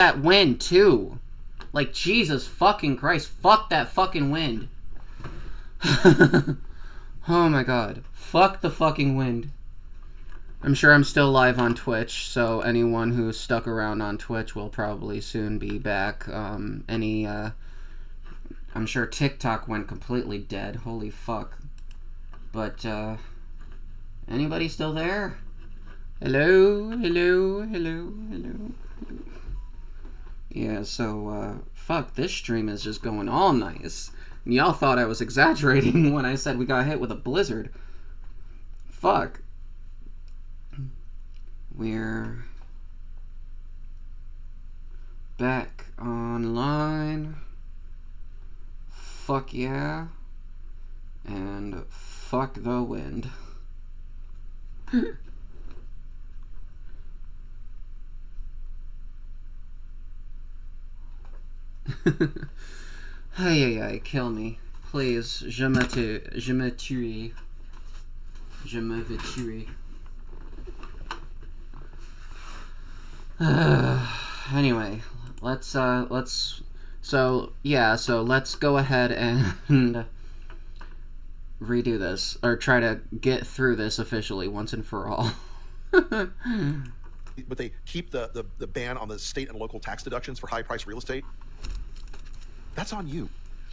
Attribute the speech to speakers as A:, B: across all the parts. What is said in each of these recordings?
A: that wind, too. Like, Jesus fucking Christ. Fuck that fucking wind. Oh my god. Fuck the fucking wind. I'm sure I'm still live on Twitch, so anyone who's stuck around on Twitch will probably soon be back. I'm sure TikTok went completely dead. Holy fuck. But, anybody still there? Hello? Hello? Hello? Hello? Yeah, so, fuck, this stream is just going all nice. And y'all thought I was exaggerating when I said we got hit with a blizzard. Fuck. We're back online. Fuck yeah. And fuck the wind. Aïe aïe aïe, kill me. Please, je me tue. Je me vais tuer. Anyway, let's go ahead and redo this, or try to get through this officially once and for all.
B: But they keep the ban on the state and local tax deductions for high-priced real estate. That's on you.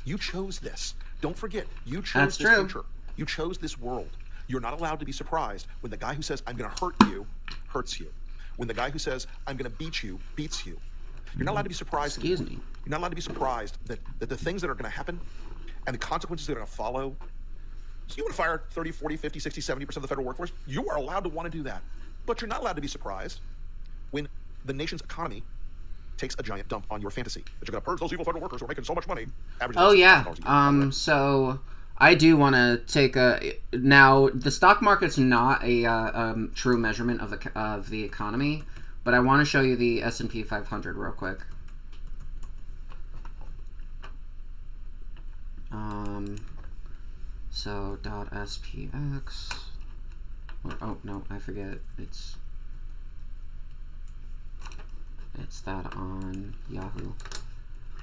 B: You chose this. Don't forget, you chose this future. You chose this world. You're not allowed to be surprised when the guy who says, I'm going to hurt you, hurts you. When the guy who says, I'm going to beat you, beats you. You're not allowed to be surprised.
A: Excuse me.
B: You're not allowed to be surprised that the things that are going to happen and the consequences that are going to follow. So you want to fire 30, 40, 50, 60, 70% of the federal workforce? You are allowed to want to do that. But you're not allowed to be surprised when the nation's economy takes a giant dump on your fantasy. That you're going to purge those evil federal workers who are making so much money.
A: Oh, yeah. So I do want to take now, the stock market's not a true measurement of the economy, but I want to show you the S&P 500 real quick. So .spx. Oh no, I forget. It's that on Yahoo.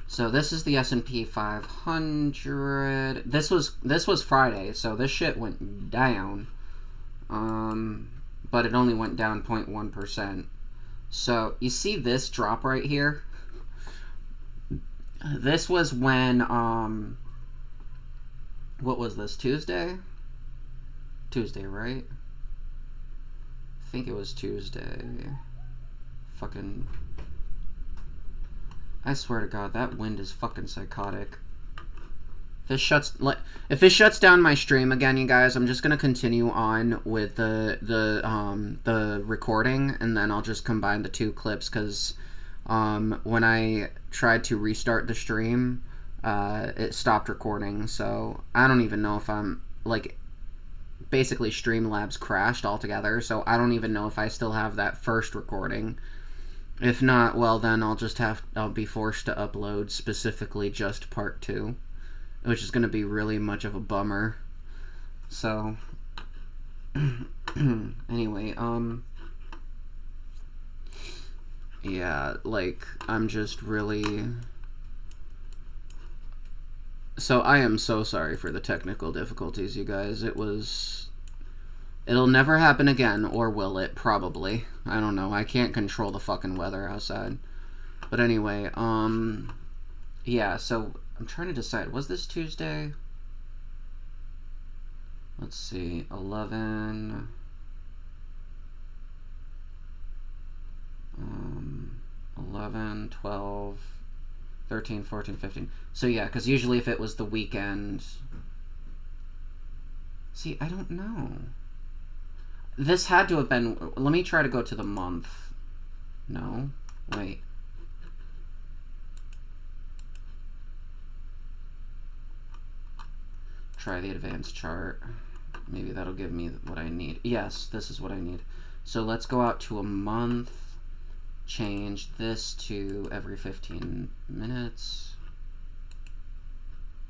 A: So this is the S&P 500. This was Friday, so this shit went down. But it only went down 0.1%. So you see this drop right here? This was when what was this? Tuesday, right? I think it was Tuesday. Fucking, I swear to God, that wind is fucking psychotic. If this shuts down my stream again, you guys, I'm just gonna continue on with the recording, and then I'll just combine the two clips, because when I tried to restart the stream, it stopped recording. So I don't even know if I'm, like, basically Streamlabs crashed altogether, so I don't even know if I still have that first recording. If not, well, then I'll be forced to upload specifically just part 2, which is going to be really much of a bummer. So anyway, yeah, like, I'm just really... So I am so sorry for the technical difficulties, you guys. It'll never happen again, or will it? Probably. I don't know. I can't control the fucking weather outside. But anyway, yeah, so I'm trying to decide. Was this Tuesday? Let's see. 11... 11, 12... 13, 14, 15. So yeah, because usually if it was the weekend... See, I don't know. This had to have been... Let me try to go to the month. No? Wait. Try the advanced chart. Maybe that'll give me what I need. Yes, this is what I need. So let's go out to a month. Change this to every 15 minutes.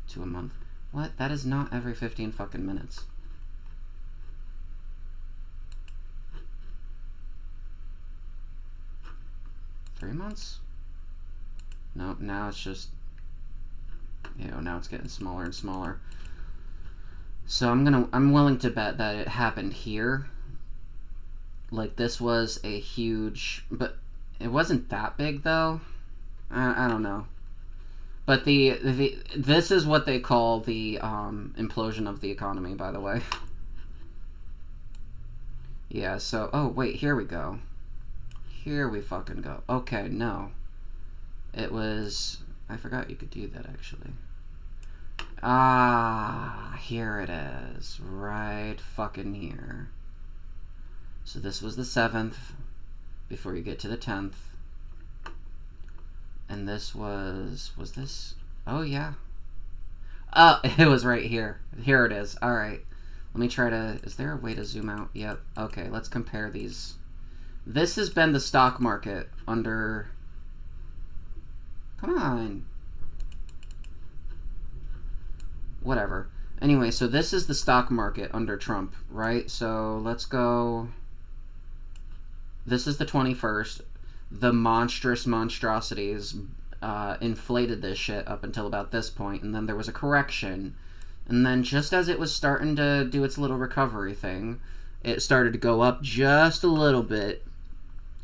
A: To a month. What? That is not every 15 fucking minutes. Three months? No, now it's just, now it's getting smaller and smaller. So I'm willing to bet that it happened here. Like, this was a huge, but it wasn't that big though. I don't know. But this is what they call the implosion of the economy, by the way. Yeah, so, oh wait, here we go. Here we fucking go. Okay, no. It was, I forgot you could do that actually. Ah, here it is. Right fucking here. So this was the 7th, before you get to the 10th. And this was this? Oh, yeah. Oh, it was right here. Here it is. Alright. Let me try to, is there a way to zoom out? Yep. Okay, let's compare these. This has been the stock market under, come on. Whatever. Anyway, so this is the stock market under Trump, right? So let's go, this is the 21st. The monstrosities inflated this shit up until about this point, and then there was a correction, and then just as it was starting to do its little recovery thing, it started to go up just a little bit,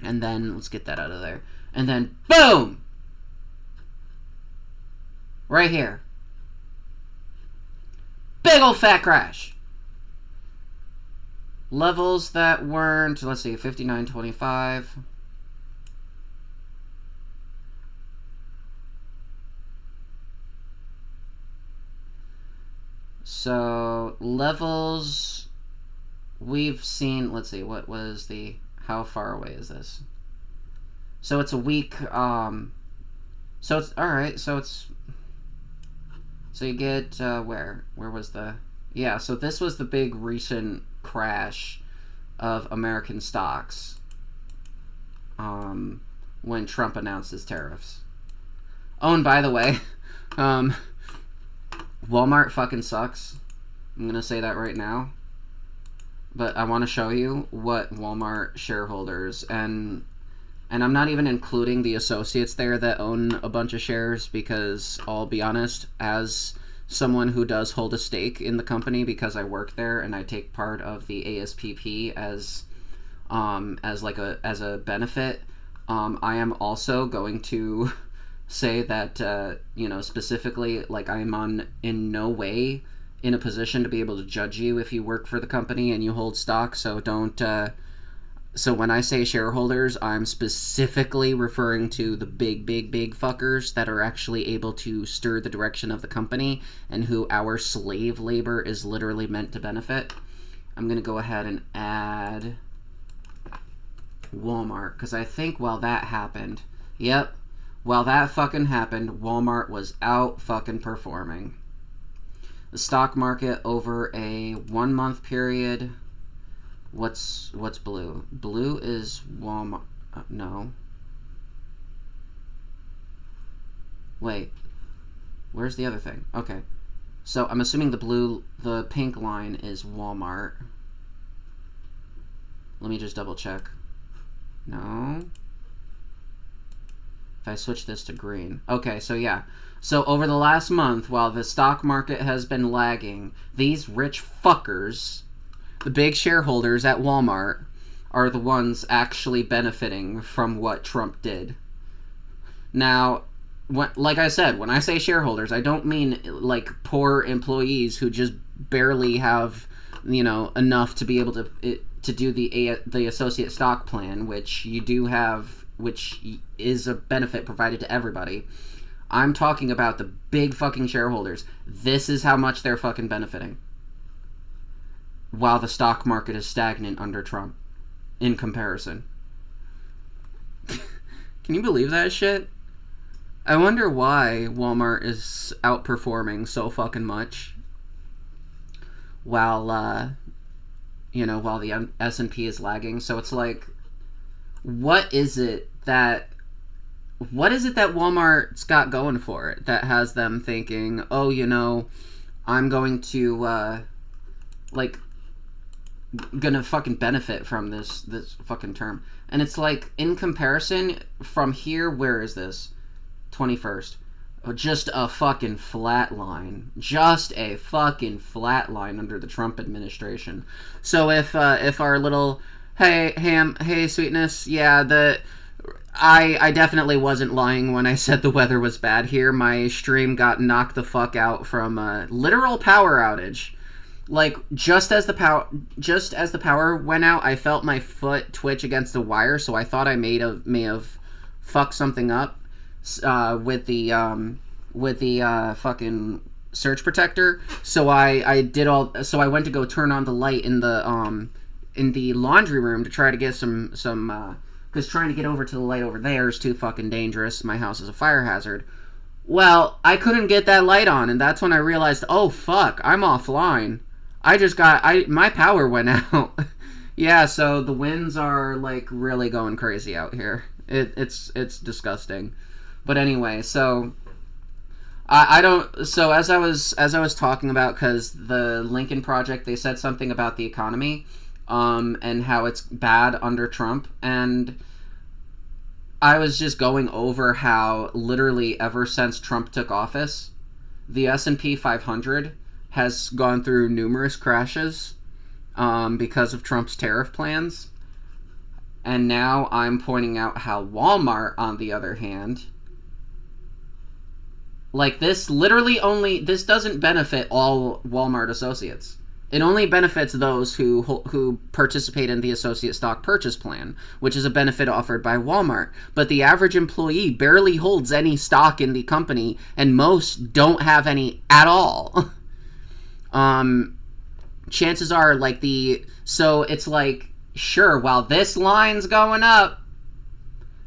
A: and then, let's get that out of there, and then boom! Right here. Big ol' fat crash! Levels that weren't, let's see, 59.25. So, levels we've seen, let's see, what was the, how far away is this? So it's a week, so it's, alright, so it's, so you get, where was the, yeah, so this was the big recent crash of American stocks, when Trump announced his tariffs. Oh, and by the way, Walmart fucking sucks. I'm gonna say that right now. But I want to show you what Walmart shareholders, and I'm not even including the associates there that own a bunch of shares, because I'll be honest, as someone who does hold a stake in the company because I work there and I take part of the ASPP as a benefit, I am also going to say that, specifically, like, I am in no way in a position to be able to judge you if you work for the company and you hold stock, so don't, so when I say shareholders, I'm specifically referring to the big fuckers that are actually able to stir the direction of the company and who our slave labor is literally meant to benefit. I'm gonna go ahead and add Walmart, because I think while that happened, yep, while that fucking happened, Walmart was out fucking performing. The stock market over a 1 month period, what's blue? Blue is Walmart, no. Wait, where's the other thing? Okay, so I'm assuming the pink line is Walmart. Let me just double check. No. If I switch this to green. Okay, so yeah. So over the last month, while the stock market has been lagging, these rich fuckers, the big shareholders at Walmart, are the ones actually benefiting from what Trump did. Now, like I said, when I say shareholders, I don't mean like poor employees who just barely have, enough to be able to do the associate stock plan, which you do have, which is a benefit provided to everybody. I'm talking about the big fucking shareholders. This is how much they're fucking benefiting, while the stock market is stagnant under Trump, in comparison. Can you believe that shit? I wonder why Walmart is outperforming so fucking much, while, while the S&P is lagging. So it's like, what is it that Walmart's got going for it that has them thinking, oh, I'm going to, gonna fucking benefit from this fucking term. And it's like, in comparison, from here, where is this? 21st. Just a fucking flat line. Just a fucking flat line under the Trump administration. So if our little hey sweetness, yeah, I definitely wasn't lying when I said the weather was bad here. My stream got knocked the fuck out from a literal power outage. Like just as the power went out, I felt my foot twitch against the wire, so I thought I may have fucked something up with the fucking surge protector. So I went to go turn on the light in the laundry room to try to get some because trying to get over to the light over there is too fucking dangerous. My house is a fire hazard. Well, I couldn't get that light on, and that's when I realized, oh fuck, I'm offline. My power went out. Yeah, so the winds are like really going crazy out here. It's disgusting. But anyway, so so as I was talking about, because the Lincoln Project, they said something about the economy, and how it's bad under Trump, and I was just going over how literally ever since Trump took office, the S&P 500 has gone through numerous crashes because of Trump's tariff plans. And now I'm pointing out how Walmart, on the other hand, like this doesn't benefit all Walmart associates. It only benefits those who participate in the associate stock purchase plan, which is a benefit offered by Walmart. But the average employee barely holds any stock in the company, and most don't have any at all. Chances are, so it's like, sure, while this line's going up,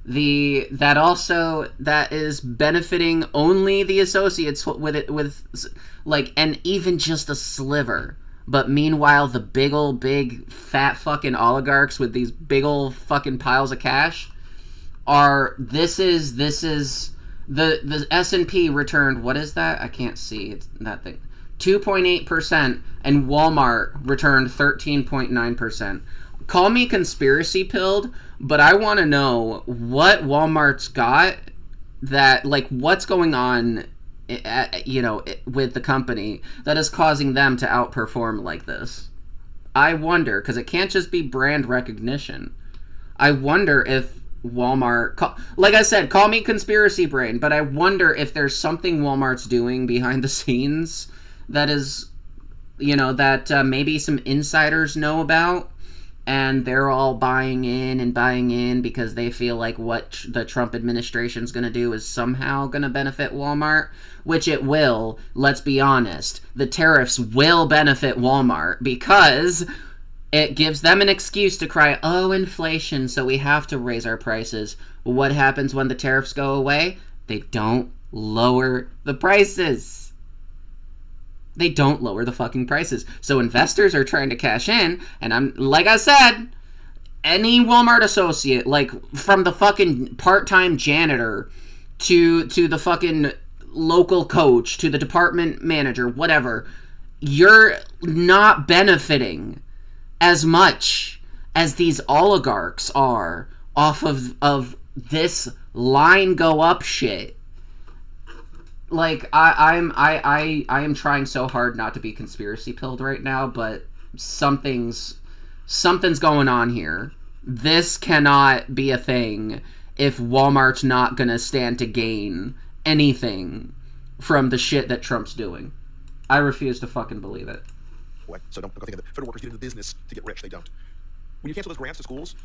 A: that is benefiting only the associates and even just a sliver. But meanwhile, the big fat fucking oligarchs with these big old fucking piles of cash the S&P returned, what is that? I can't see. It's that thing. 2.8%, and Walmart returned 13.9%. Call me conspiracy pilled, but I want to know what Walmart's got that, what's going on, with the company that is causing them to outperform like this. I wonder, because it can't just be brand recognition. I wonder if Walmart, like I said, call me conspiracy brain, but I wonder if there's something Walmart's doing behind the scenes that is, that maybe some insiders know about, and they're all buying in because they feel like what the Trump administration's going to do is somehow going to benefit Walmart, which it will. Let's be honest. The tariffs will benefit Walmart because it gives them an excuse to cry, oh, inflation, so we have to raise our prices. What happens when the tariffs go away? They don't lower the prices. They don't lower the fucking prices. So investors are trying to cash in, and like I said, any Walmart associate, from the fucking part-time janitor to the fucking local coach to the department manager, whatever, you're not benefiting as much as these oligarchs are off of this line go up shit. I am trying so hard not to be conspiracy pilled right now, but something's going on here. This cannot be a thing if Walmart's not gonna stand to gain anything from the shit that Trump's doing. I refuse to fucking believe it.
B: So don't think that federal workers get into business to get rich. They don't. When you cancel those grants to schools,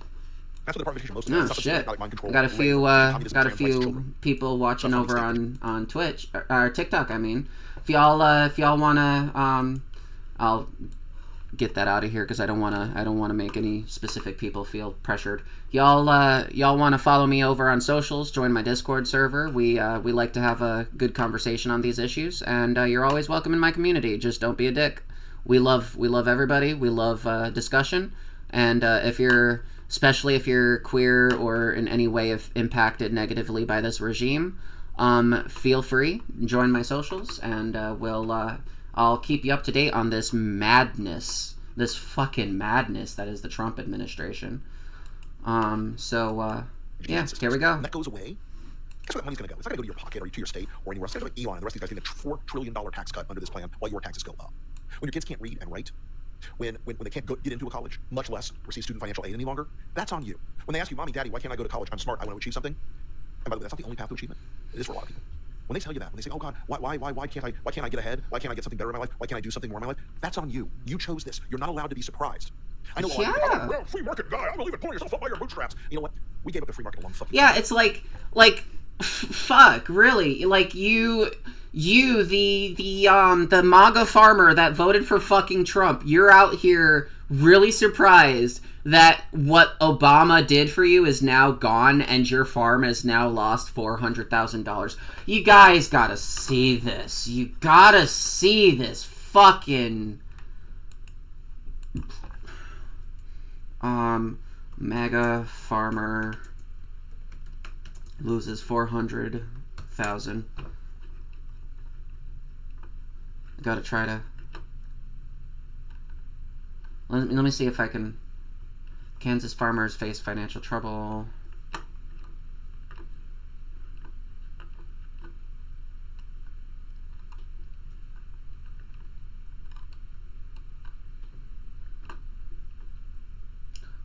B: that's what the Department of Education most of the stuff
A: shit.
B: Like mind control.
A: Got a few people watching over on Twitch or TikTok. I mean, if y'all wanna, I'll get that out of here because I don't wanna make any specific people feel pressured. Y'all wanna follow me over on socials? Join my Discord server. We like to have a good conversation on these issues, and you're always welcome in my community. Just don't be a dick. We love everybody. We love discussion, and especially if you're queer or in any way impacted negatively by this regime, feel free, join my socials, and I'll keep you up to date on this madness, this fucking madness that is the Trump administration. Yeah, here we go.
B: That goes away, Guess where that money's going to go? It's not going to go to your pocket or to your state or anywhere else. It's going to go to Elon and the rest of these guys getting a $4 trillion tax cut under this plan while your taxes go up. When your kids can't read and write, when they can't get into a college, much less receive student financial aid any longer, that's on you. When they ask you, Mommy, Daddy, why can't I go to college? I'm smart. I want to achieve something. And by the way, that's not the only path to achievement. It is for a lot of people. When they tell you that, when they say, oh God, why can't I get ahead? Why can't I get something better in my life? Why can't I do something more in my life? That's on you. You chose this. You're not allowed to be surprised. I know a lot of people, well, free market guy, I believe in pulling yourself up by your bootstraps. You know what? We gave up the free market a long fucking time.
A: Yeah, it's like, fuck, really? Like, the MAGA farmer that voted for fucking Trump, you're out here really surprised that what Obama did for you is now gone and your farm has now lost $400,000. You guys gotta see this. You gotta see this fucking... MAGA farmer loses 400,000. I gotta try to... Let me see if I can... Kansas farmers face financial trouble.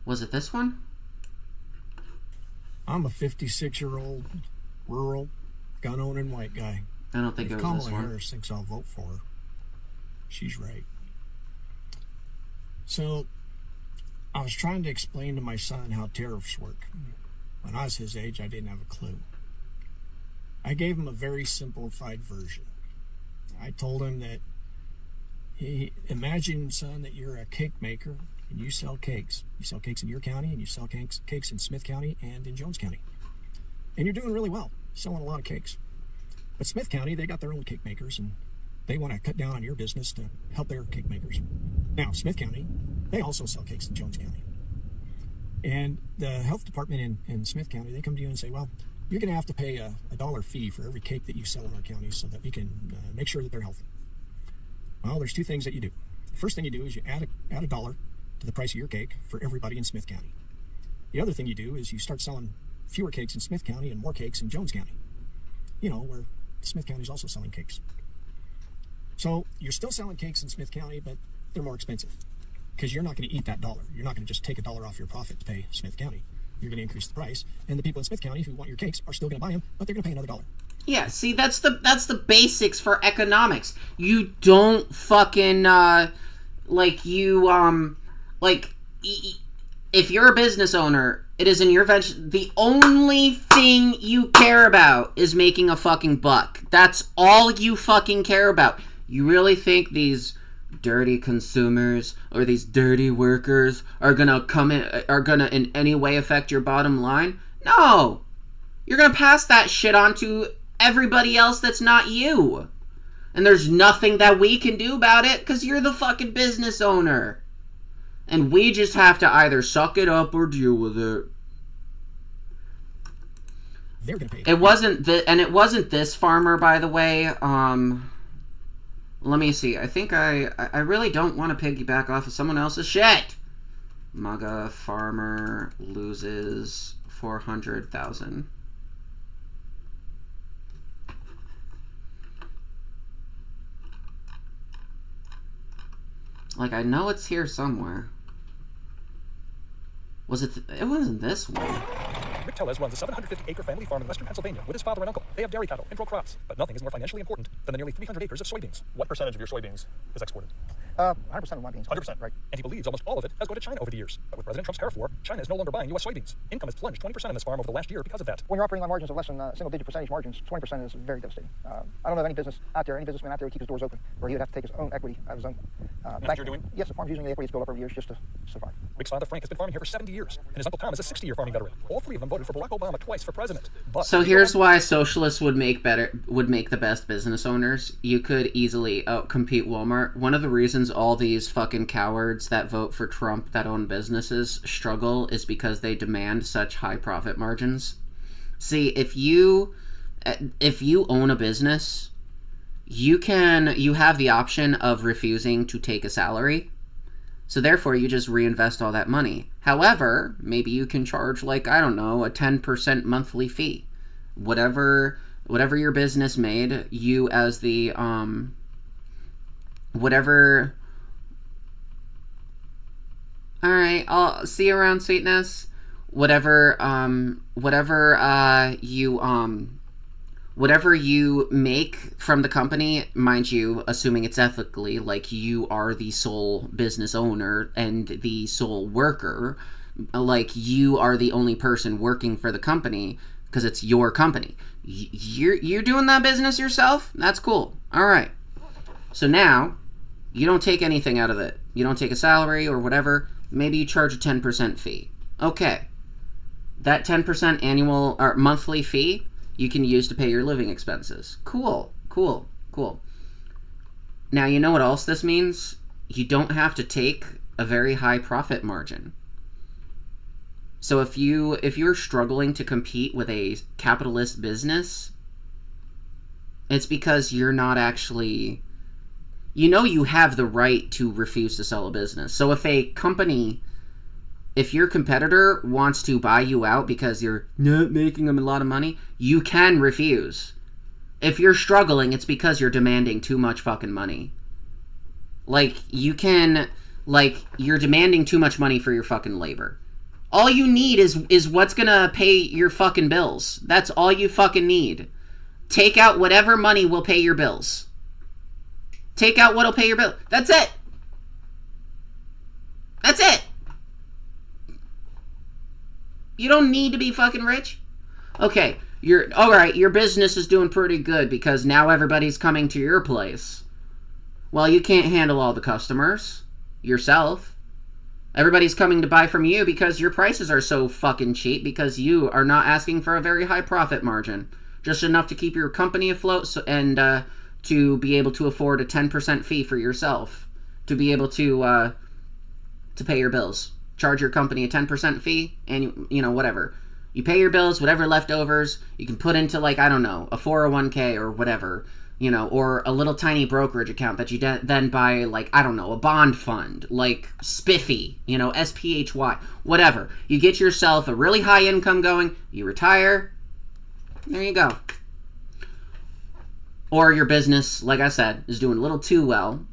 A: Was it this one?
C: I'm a 56-year-old rural gun-owning white guy.
A: I don't think it was
C: Kamala
A: this one.
C: Harris thinks I'll vote for her. She's right. So, I was trying to explain to my son how tariffs work. When I was his age, I didn't have a clue. I gave him a very simplified version. I told him that, imagine, son, that you're a cake maker and you sell cakes. You sell cakes in your county and you sell cakes in Smith County and in Jones County. And you're doing really well, selling a lot of cakes. But Smith County, they got their own cake makers and they want to cut down on your business to help their cake makers. Now, Smith County, they also sell cakes in Jones County. And the health department in Smith County, they come to you and say, well, you're going to have to pay a $1 fee for every cake that you sell in our county so that we can make sure that they're healthy. Well, there's two things that you do. The first thing you do is you add a dollar to the price of your cake for everybody in Smith County. The other thing you do is you start selling fewer cakes in Smith County and more cakes in Jones County. You know, where Smith County is also selling cakes. So you're still selling cakes in Smith County, but they're more expensive because you're not going to eat that dollar. You're not going to just take $1 off your profit to pay Smith County. You're going to increase the price, and the people in Smith County who want your cakes are still going to buy them, but they're going to pay another $1.
A: Yeah, see, that's the basics for economics. You don't fucking if you're a business owner, it is in your the only thing you care about is making a fucking buck. That's all you fucking care about. You really think these dirty consumers or these dirty workers are gonna in any way affect your bottom line? No. You're gonna pass that shit on to everybody else that's not you. And there's nothing that we can do about it because you're the fucking business owner. And we just have to either suck it up or deal with it.
C: They're gonna pay.
A: It wasn't this farmer, by the way. Let me see. I think I really don't want to piggyback off of someone else's shit. MAGA farmer loses 400,000. Like, I know it's here somewhere. Was it? It wasn't this one.
D: Rick Tellez runs a 750-acre family farm in western Pennsylvania with his father and uncle. They have dairy cattle and grow crops, but nothing is more financially important than the nearly 300 acres of soybeans.
E: What percentage of your soybeans is exported?
F: 100% of my beans.
E: 100%,
F: Right.
D: And he believes almost all of it has gone to China over the years. But with President Trump's tariff war, China is no longer buying U.S. soybeans. Income has plunged 20% in this farm over the last year because of that.
F: When you're operating on margins of less than single-digit percentage margins, 20% is very devastating. I don't know of any business out there, any businessman out there who keeps his doors open, where he would have to take his own equity out of his own.
E: That's what you're doing?
F: Yes, the farm's using the equity it's built up over years just to survive.
D: Rick's father Frank has been farming here for 70 years, and his uncle Tom is a 60-year farming veteran. All three of them voted for Barack Obama twice for president. But
A: So here's why socialists would make the best business owners. You could easily outcompete Walmart. One of the reasons all these fucking cowards that vote for Trump that own businesses struggle is because they demand such high profit margins. See, if you own a business, you have the option of refusing to take a salary. So therefore, you just reinvest all that money. However, maybe you can charge, like, I don't know, a 10% monthly fee. whatever your business made, you as the whatever. All right, I'll see you around, sweetness. Whatever you make from the company, mind you, assuming it's ethically, like you are the sole business owner and the sole worker, like you are the only person working for the company because it's your company. You're doing that business yourself? That's cool. All right. So now you don't take anything out of it. You don't take a salary or whatever. Maybe you charge a 10% fee. Okay. That 10% annual or monthly fee you can use to pay your living expenses. Cool. Now, you know what else this means? You don't have to take a very high profit margin. So if you're struggling to compete with a capitalist business, it's because you're not actually... You know you have the right to refuse to sell a business. So if your competitor wants to buy you out because you're not making them a lot of money, you can refuse. If you're struggling, it's because you're demanding too much fucking money. Like, you're demanding too much money for your fucking labor. All you need is what's gonna pay your fucking bills. That's all you fucking need. Take out whatever money will pay your bills. Take out what'll pay your bill. That's it. That's it. You don't need to be fucking rich. Okay, alright, your business is doing pretty good because now everybody's coming to your place. Well, you can't handle all the customers yourself. Everybody's coming to buy from you because your prices are so fucking cheap because you are not asking for a very high profit margin. Just enough to keep your company afloat and to be able to afford a 10% fee for yourself. To be able to pay your bills. Charge your company a 10% fee and, whatever. You pay your bills, whatever leftovers, you can put into, like, I don't know, a 401k or whatever, or a little tiny brokerage account that you then buy, like, I don't know, a bond fund, like Spiffy, SPHY, whatever. You get yourself a really high income going, you retire, there you go. Or your business, like I said, is doing a little too well.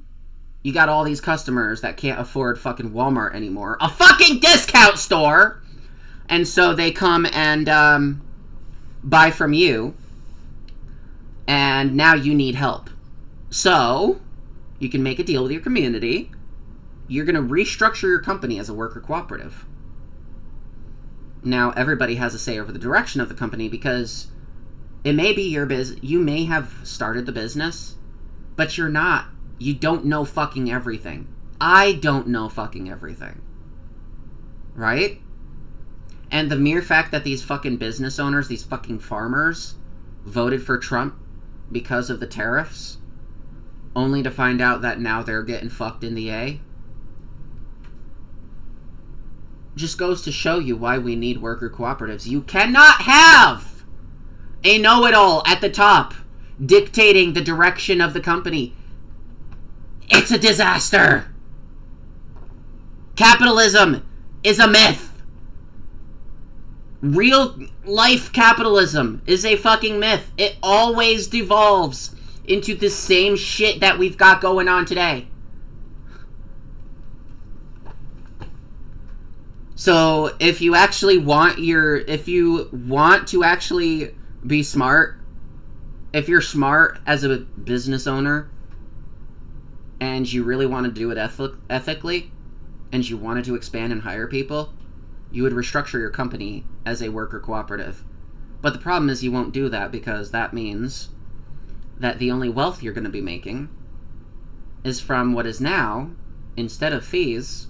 A: You got all these customers that can't afford fucking Walmart anymore. A fucking discount store! And so they come and buy from you. And now you need help. So, you can make a deal with your community. You're going to restructure your company as a worker cooperative. Now, everybody has a say over the direction of the company because... It may be your business. You may have started the business, but you're not. You don't know fucking everything. I don't know fucking everything. Right? And the mere fact that these fucking business owners, these fucking farmers, voted for Trump because of the tariffs, only to find out that now they're getting fucked in the A, just goes to show you why we need worker cooperatives. You cannot have a know-it-all at the top dictating the direction of the company. It's a disaster. Capitalism is a myth. Real life capitalism is a fucking myth. It always devolves into the same shit that we've got going on today. So if you actually want to actually be smart, if you're smart as a business owner and you really want to do it ethically and you wanted to expand and hire people, you would restructure your company as a worker cooperative. But the problem is you won't do that because that means that the only wealth you're going to be making is from what is now, instead of fees,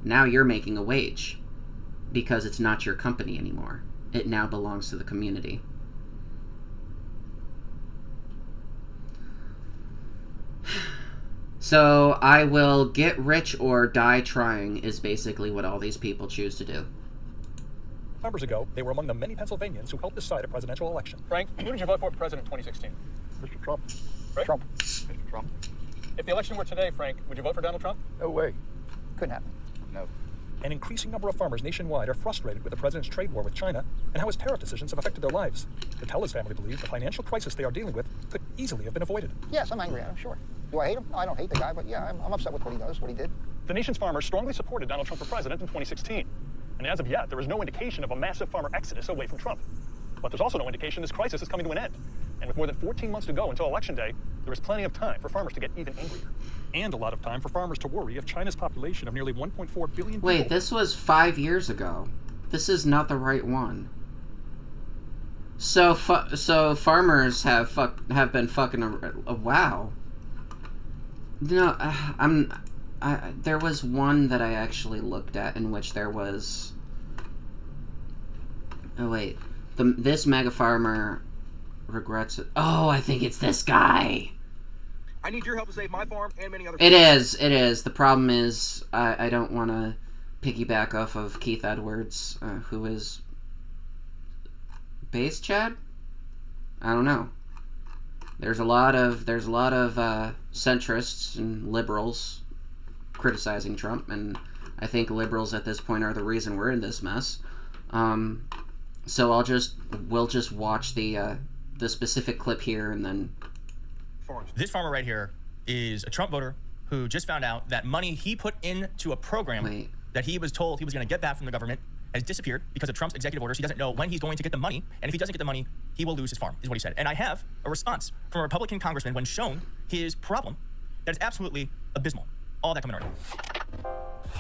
A: now you're making a wage because it's not your company anymore. It now belongs to the community. So, I will get rich or die trying is basically what all these people choose to do.
D: Numbers ago, they were among the many Pennsylvanians who helped decide a presidential election.
E: Frank, who did you vote for president in 2016?
B: Mr. Trump.
E: Right?
F: Trump.
B: Mr. Trump.
E: If the election were today, Frank, would you vote for Donald Trump?
B: No way.
F: Couldn't happen.
B: No.
D: An increasing number of farmers nationwide are frustrated with the president's trade war with China and how his tariff decisions have affected their lives. The Tellers family believes the financial crisis they are dealing with could easily have been avoided.
F: Yes, I'm angry at him, sure. Do I hate him? No, I don't hate the guy, but yeah, I'm upset with what he does, what he did.
E: The nation's farmers strongly supported Donald Trump for president in 2016. And as of yet, there is no indication of a massive farmer exodus away from Trump. But there's also no indication this crisis is coming to an end. And with more than 14 months to go until Election Day, there is plenty of time for farmers to get even angrier. And a lot of time for farmers to worry if China's population of nearly 1.4 billion people...
A: Wait, this was 5 years ago. This is not the right one. So farmers have been fucking... wow. No, there was one that I actually looked at in which there was... Oh, wait. This mega farmer regrets it. Oh, I think it's this guy.
G: I need your help to save my farm and many other
A: It is. The problem is, I don't want to piggyback off of Keith Edwards, who is... Base Chad? I don't know. There's a lot of centrists and liberals criticizing Trump, and I think liberals at this point are the reason we're in this mess. So we'll just watch the specific clip here, and then...
H: This farmer right here is a Trump voter who just found out that money he put into a program that he was told he was going to get back from the government has disappeared because of Trump's executive orders. He doesn't know when he's going to get the money, and if he doesn't get the money, he will lose his farm, is what he said. And I have a response from a Republican congressman when shown his problem that is absolutely abysmal. All that coming right now.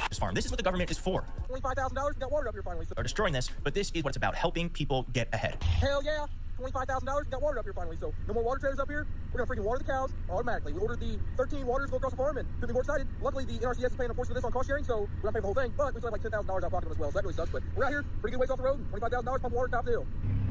H: This farm. This is what the government is for.
G: $25,000, got water up here finally.
H: Are destroying this, but this is what it's about, helping people get ahead.
G: Hell yeah. $25,000, got water up here finally. So no more water trailers up here. We're gonna freaking water the cows automatically. We ordered the 13 waters to go across the farm and could be more excited. Luckily, the NRCS is paying a portion of this on cost sharing, so we're not paying the whole thing, but we still have like $10,000 out of pocket as well, so that really sucks. But we're out here, pretty good ways off the road, $25,000 pump water, top deal.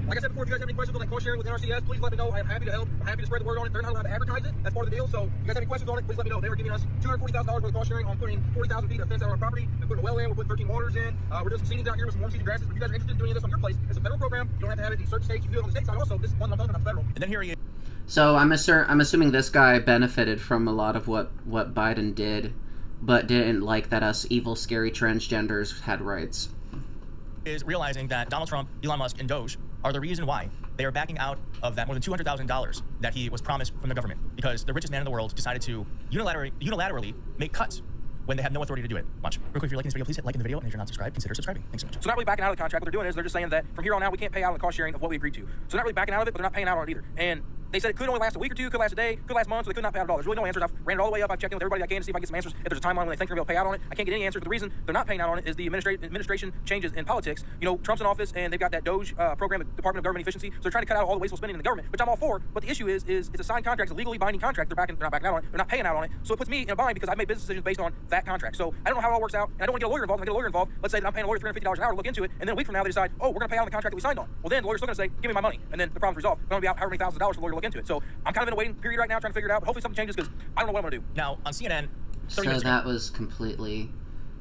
G: Like I said before, if you guys have any questions on like cost sharing with NRCS, please let me know. I am happy to help. I'm happy to spread the word on it. They're not allowed to advertise it. That's part of the deal. So if you guys have any questions on it, please let me know. They were giving us $240,000 worth of cost sharing on putting 40,000 feet of fence out on our property. We're putting a well in. We're putting 13 waters in. We're doing some seedings out here with some warm seeded grasses. If you guys are interested in doing this on your place, it's a federal program. You don't have to have it in certain states. You can do it on the state side also. This one I'm talking about federal.
H: And then here he is.
A: So I'm assuming this guy benefited from a lot of what Biden did, but didn't like that us evil, scary transgenders had rights.
H: Is realizing that Donald Trump, Elon Musk, and Doge are the reason why they are backing out of that more than $200,000 that he was promised from the government, because the richest man in the world decided to unilaterally make cuts when they have no authority to do it. Watch. Real quick, if you're liking this video, please hit like in the video, and if you're not subscribed, consider subscribing. Thanks so much.
G: So not really backing out of the contract. What they're doing is they're just saying that from here on out we can't pay out on the cost sharing of what we agreed to. So not really backing out of it, but they're not paying out on it either. And they said it could only last a week or two, could last a day, could last months, so they could not pay out at all. There's really no answers. I've ran it all the way up. I've checked in with everybody I can to see if I can get some answers. If there's a timeline when they think they're going to pay out on it, I can't get any answers. But the reason they're not paying out on it is the administration changes in politics. You know, Trump's in office and they've got that Doge program, the Department of Government Efficiency. So they're trying to cut out all the wasteful spending in the government, which I'm all for. But the issue is it's a signed contract, it's a legally binding contract. They're not backing out on it. They're not paying out on it. So it puts me in a bind because I've made business decisions based on that contract. So I don't know how it all works out, and I don't want to get a lawyer involved. If I get a lawyer involved, let's say that I'm paying a lawyer $350 an hour to look into it, and then a week from now they decide, oh, we're going to pay out on the contract that we signed on. Well, then the lawyer's still going to say, give me my money, and then the problem's resolved. I'm going to be out however many thousands of dollars for the lawyer to look into it. So I'm kind of in a waiting period right now, trying to figure it out. But hopefully something changes because I don't know what I'm going to do.
H: Now on CNN.
A: So that was completely.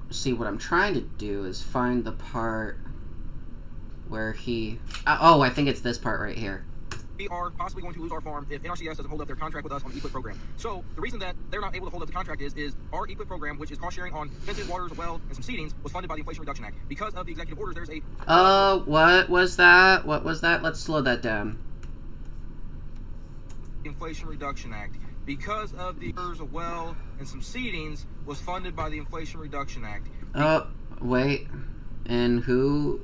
A: See, what I'm trying to do is find the part where he. Oh, I think it's this part right here.
G: We are possibly going to lose our farm if NRCS doesn't hold up their contract with us on the EQIP program. So the reason that they're not able to hold up the contract is our EQIP program, which is cost sharing on fences, waters, a well, and some seedings, was funded by the Inflation Reduction Act. Because of the executive orders, there's a...
A: what was that? What was that? Let's slow that down.
G: Inflation Reduction Act. Because of the orders, a well, and some seedings, was funded by the Inflation Reduction Act.
A: Oh, wait. And who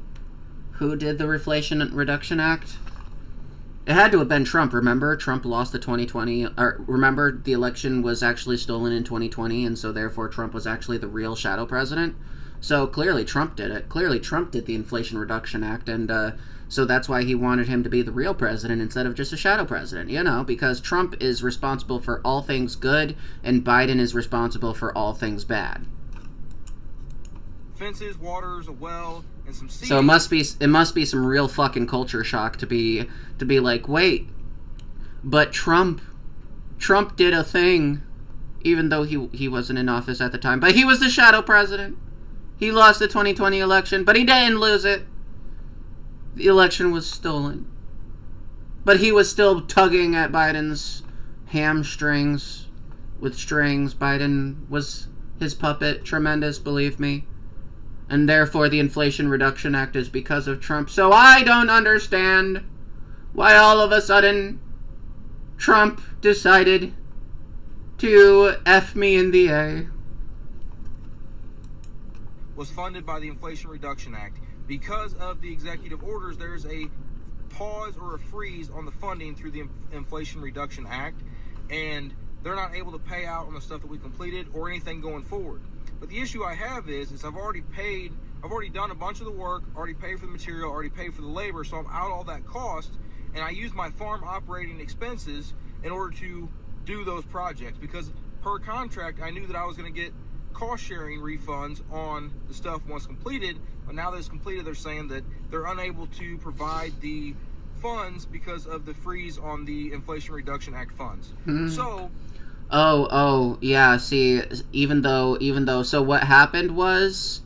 A: did the Inflation Reduction Act? It had to have been Trump, remember? Trump lost the 2020... remember, the election was actually stolen in 2020, and so therefore Trump was actually the real shadow president? So clearly Trump did it. Clearly Trump did the Inflation Reduction Act, and so that's why he wanted him to be the real president instead of just a shadow president, you know? Because Trump is responsible for all things good, and Biden is responsible for all things bad.
G: Fences, waters, a well, and some seeds.
A: So it must be some real fucking culture shock to be like, wait, but Trump did a thing, even though he wasn't in office at the time, but he was the shadow president. He lost the 2020 election, but he didn't lose it. The election was stolen, but he was still tugging at Biden's hamstrings with strings. Biden was his puppet. Tremendous, believe me. And therefore the Inflation Reduction Act is because of Trump. So I don't understand why all of a sudden Trump decided to F me in the A.
G: Was funded by the Inflation Reduction Act. Because of the executive orders, there's a pause or a freeze on the funding through the Inflation Reduction Act, and they're not able to pay out on the stuff that we completed or anything going forward. But the issue I have is I've already done a bunch of the work, already paid for the material, already paid for the labor, so I'm out all that cost, and I use my farm operating expenses in order to do those projects, because per contract I knew that I was going to get cost sharing refunds on the stuff once completed, but now that it's completed they're saying that they're unable to provide the funds because of the freeze on the Inflation Reduction Act funds. So
A: yeah, see, even though so what happened was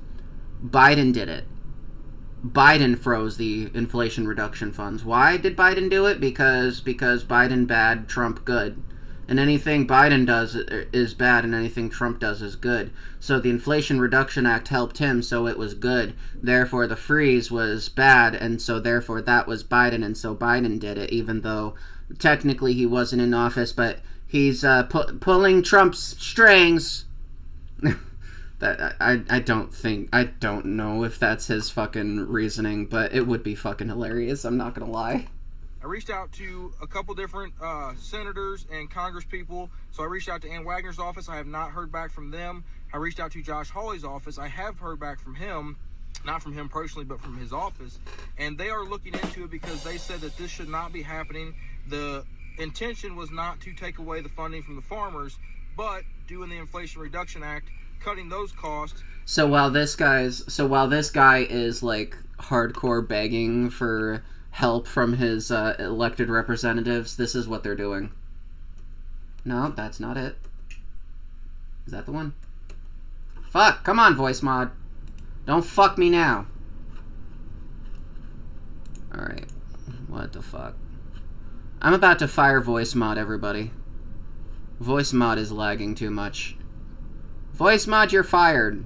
A: Biden did it. Biden froze the Inflation Reduction funds. Why did Biden do it? Because Biden bad, Trump good. And anything Biden does is bad, and anything Trump does is good. So the Inflation Reduction Act helped him, so it was good. Therefore, the freeze was bad, and so therefore that was Biden, and so Biden did it, even though technically he wasn't in office, but he's pulling Trump's strings. That I don't know if that's his fucking reasoning, but it would be fucking hilarious. I'm not gonna lie.
G: I reached out to a couple different senators and Congress people. So I reached out to Ann Wagner's office. I have not heard back from them. I reached out to Josh Hawley's office. I have heard back from him, not from him personally, but from his office. And they are looking into it because they said that this should not be happening. The intention was not to take away the funding from the farmers, but doing the Inflation Reduction Act, cutting those costs.
A: So while this guy is like hardcore begging for help from his elected representatives, this is what they're doing. No, that's not it. Is that the one? Fuck, come on, voice mod. Don't fuck me now. Alright. What the fuck? I'm about to fire voice mod, everybody. Voice mod is lagging too much. Voice mod, you're fired.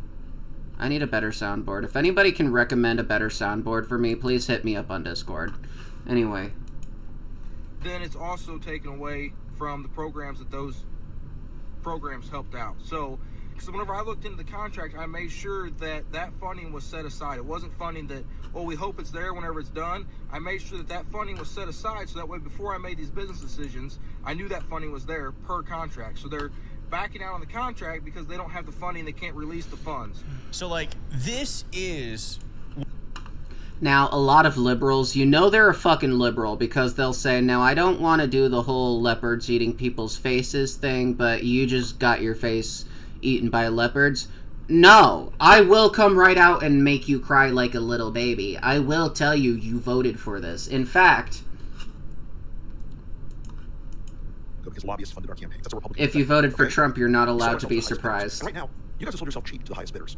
A: I need a better soundboard. If anybody can recommend a better soundboard for me, please hit me up on Discord. Anyway.
G: Then it's also taken away from the programs that those programs helped out. So whenever I looked into the contract, I made sure that that funding was set aside. It wasn't funding that, oh, we hope it's there whenever it's done. I made sure that that funding was set aside so that way before I made these business decisions, I knew that funding was there per contract. So they're backing out on the contract because they don't have the funding, they can't release the funds.
H: So, like, this is...
A: Now, a lot of liberals, you know they're a fucking liberal because they'll say, now, I don't want to do the whole leopards eating people's faces thing, but you just got your face eaten by leopards. No, I will come right out and make you cry like a little baby. I will tell you, you voted for this. In fact...
B: Because lobbyists funded our campaigns. That's a Republican.
A: If you voted for Trump, you're not allowed to be surprised.
B: And right now, you guys have sold yourself cheap to the highest bidders.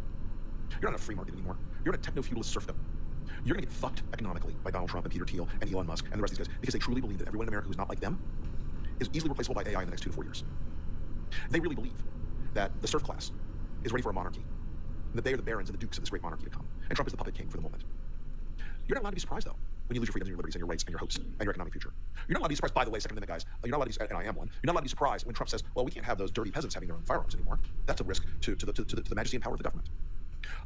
B: You're not in a free market anymore. You're in a techno-feudalist serfdom. You're going to get fucked economically by Donald Trump and Peter Thiel and Elon Musk and the rest of these guys because they truly believe that everyone in America who's not like them is easily replaceable by AI in the next 2 to 4 years. They really believe that the serf class is ready for a monarchy, and that they are the barons and the dukes of this great monarchy to come. And Trump is the puppet king for the moment. You're not allowed to be surprised, though, when you lose your freedoms and your liberties and your rights and your hopes and your economic future. You're not allowed to be surprised, by the way, second amendment guys, you're not allowed to be, and I am one, you're not allowed to be surprised when Trump says, well, we can't have those dirty peasants having their own firearms anymore. That's a risk to the majesty and power of the government.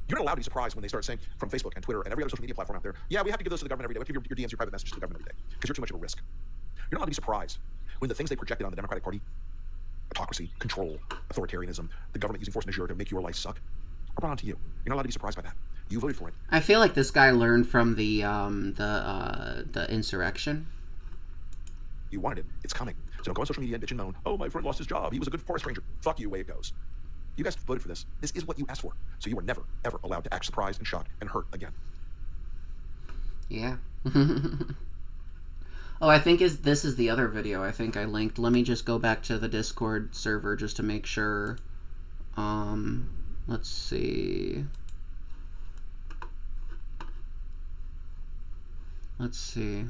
B: You're not allowed to be surprised when they start saying from Facebook and Twitter and every other social media platform out there, yeah, we have to give those to the government every day. We have to give your DMs, your private messages to the government every day because you're too much of a risk. You're not allowed to be surprised when the things they projected on the Democratic Party, autocracy, control, authoritarianism, the government using force majeure to make your life suck, are brought onto you. You're not allowed to be surprised by that. You voted for it.
A: I feel like this guy learned from the insurrection.
B: You wanted it. It's coming. So don't go on social media and bitch and moan, oh, my friend lost his job. He was a good forest ranger. Fuck you, away it goes. You guys voted for this. This is what you asked for. So you were never, ever allowed to act surprised and shocked and hurt again.
A: Yeah. Oh, I think this is the other video I think I linked. Let me just go back to the Discord server just to make sure. Let's see. Let's see.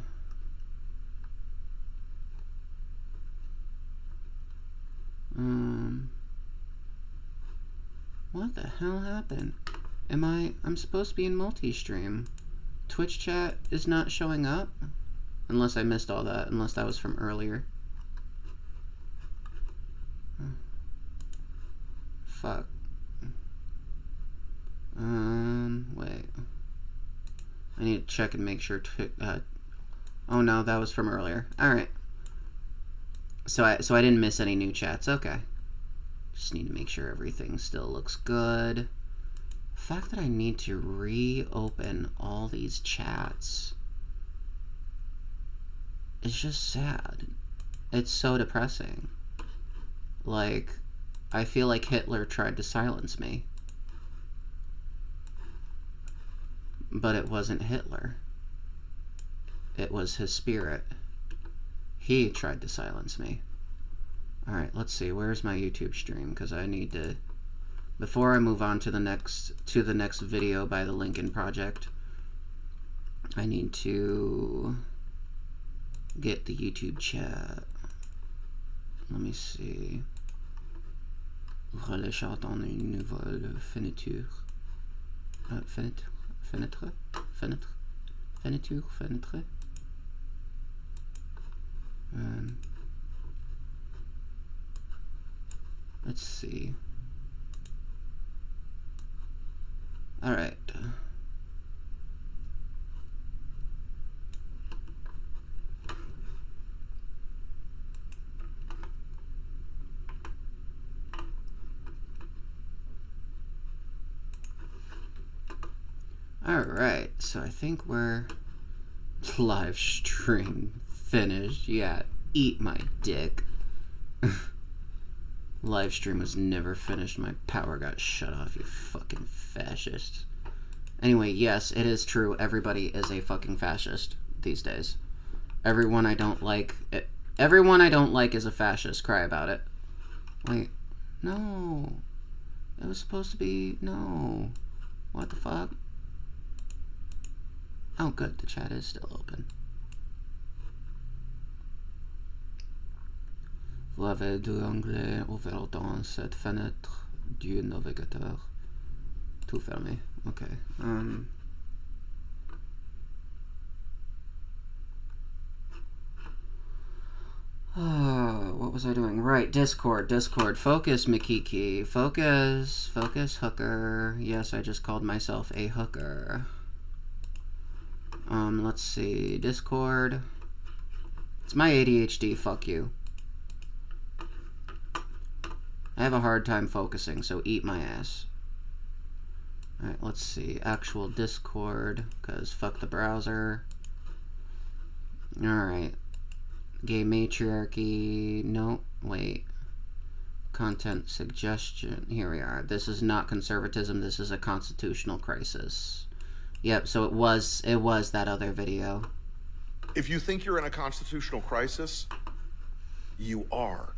A: What the hell happened? I'm supposed to be in multi-stream. Twitch chat is not showing up. Unless I missed all that. Unless that was from earlier. Fuck. Wait. I need to check and make sure. Oh no, that was from earlier. All right. So I didn't miss any new chats. Okay. Just need to make sure everything still looks good. The fact that I need to reopen all these chats is just sad. It's so depressing. Like, I feel like Hitler tried to silence me. But it wasn't Hitler. It was his spirit. He tried to silence me. Alright, let's see. Where's my YouTube stream? Because I need to... Before I move on to the next video by the Lincoln Project, I need to get the YouTube chat. Let me see. Relais attendre une nouvelle fenêtre. Fenêtre. Let's see. All right. Alright, so I think we're live stream finished. Yeah, eat my dick. Live stream was never finished. My power got shut off, you fucking fascists. Anyway, yes, it is true. Everybody is a fucking fascist these days. Everyone I don't like is a fascist. Cry about it. Wait, no. It was supposed to be, no. What the fuck? Oh, good. The chat is still open. Vous avez deux onglets ouverts dans cette fenêtre du navigateur. Tout fermé. Okay. What was I doing? Right, Discord. Focus, Mikiki. Focus, hooker. Yes, I just called myself a hooker. Let's see. Discord. It's my ADHD, fuck you. I have a hard time focusing, so eat my ass. Alright, let's see. Actual Discord, because fuck the browser. Alright. Gay matriarchy. No, wait. Content suggestion. Here we are. This is not conservatism, this is a constitutional crisis. Yep, so it was that other video.
B: If you think you're in a constitutional crisis, you are.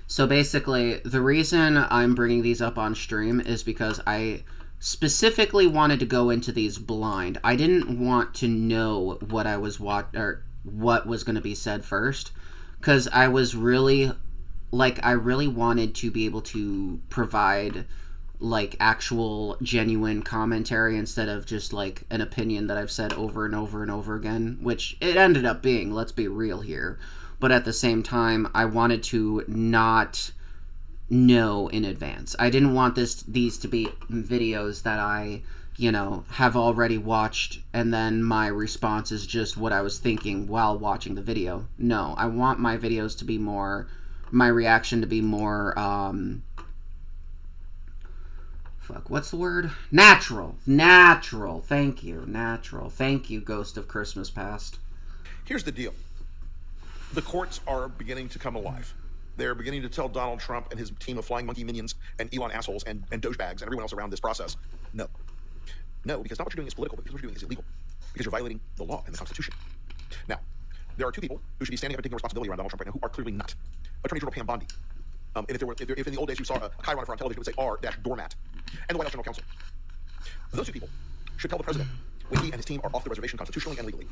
A: So basically, the reason I'm bringing these up on stream is because I specifically wanted to go into these blind. I didn't want to know what I was what was going to be said first, because I was really, I really wanted to be able to provide actual genuine commentary instead of just an opinion that I've said over and over and over again, which it ended up being, let's be real here. But at the same time, I wanted to not know in advance. I didn't want these to be videos that I, have already watched and then my response is just what I was thinking while watching the video. No, I want my videos to be more, my reaction to be more, what's the word? Natural. Thank you. Natural. Thank you, Ghost of Christmas Past.
B: Here's the deal. The courts are beginning to come alive. They're beginning to tell Donald Trump and his team of flying monkey minions and Elon assholes and Dogebags and everyone else around this process, no. No, because not what you're doing is political, because what you're doing is illegal. Because you're violating the law and the Constitution. Now, there are two people who should be standing up and taking responsibility around Donald Trump right now who are clearly not. Attorney General Pam Bondi. And if in the old days you saw a chirographer on television, it would say R-doormat. And the White House General Counsel. Those two people should tell the president when he and his team are off the reservation constitutionally and legally.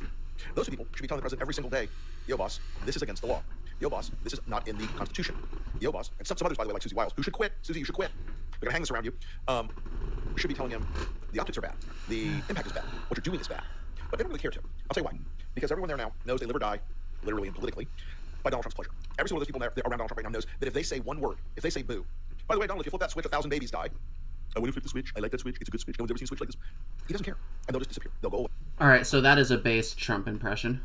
B: Those two people should be telling the president every single day, yo, boss, this is against the law. Yo, boss, this is not in the Constitution. Yo, boss, and some others, by the way, like Susie Wiles, who should quit. Susie, you should quit. They're going to hang this around you. We should be telling him the optics are bad. The impact is bad. What you're doing is bad. But they don't really care to. I'll tell you why. Because everyone there now knows they live or die, literally and politically, by Donald Trump's pleasure. Every single one of those people around Donald Trump right now knows that if they say one word, if they say boo, by the way, Donald, if you flip that switch, 1,000 babies die. I want to flip the switch. I like that switch. It's a good switch. No one's ever seen a switch like this. He doesn't care. And they'll just disappear. They'll go away.
A: All right, so that is a base Trump impression.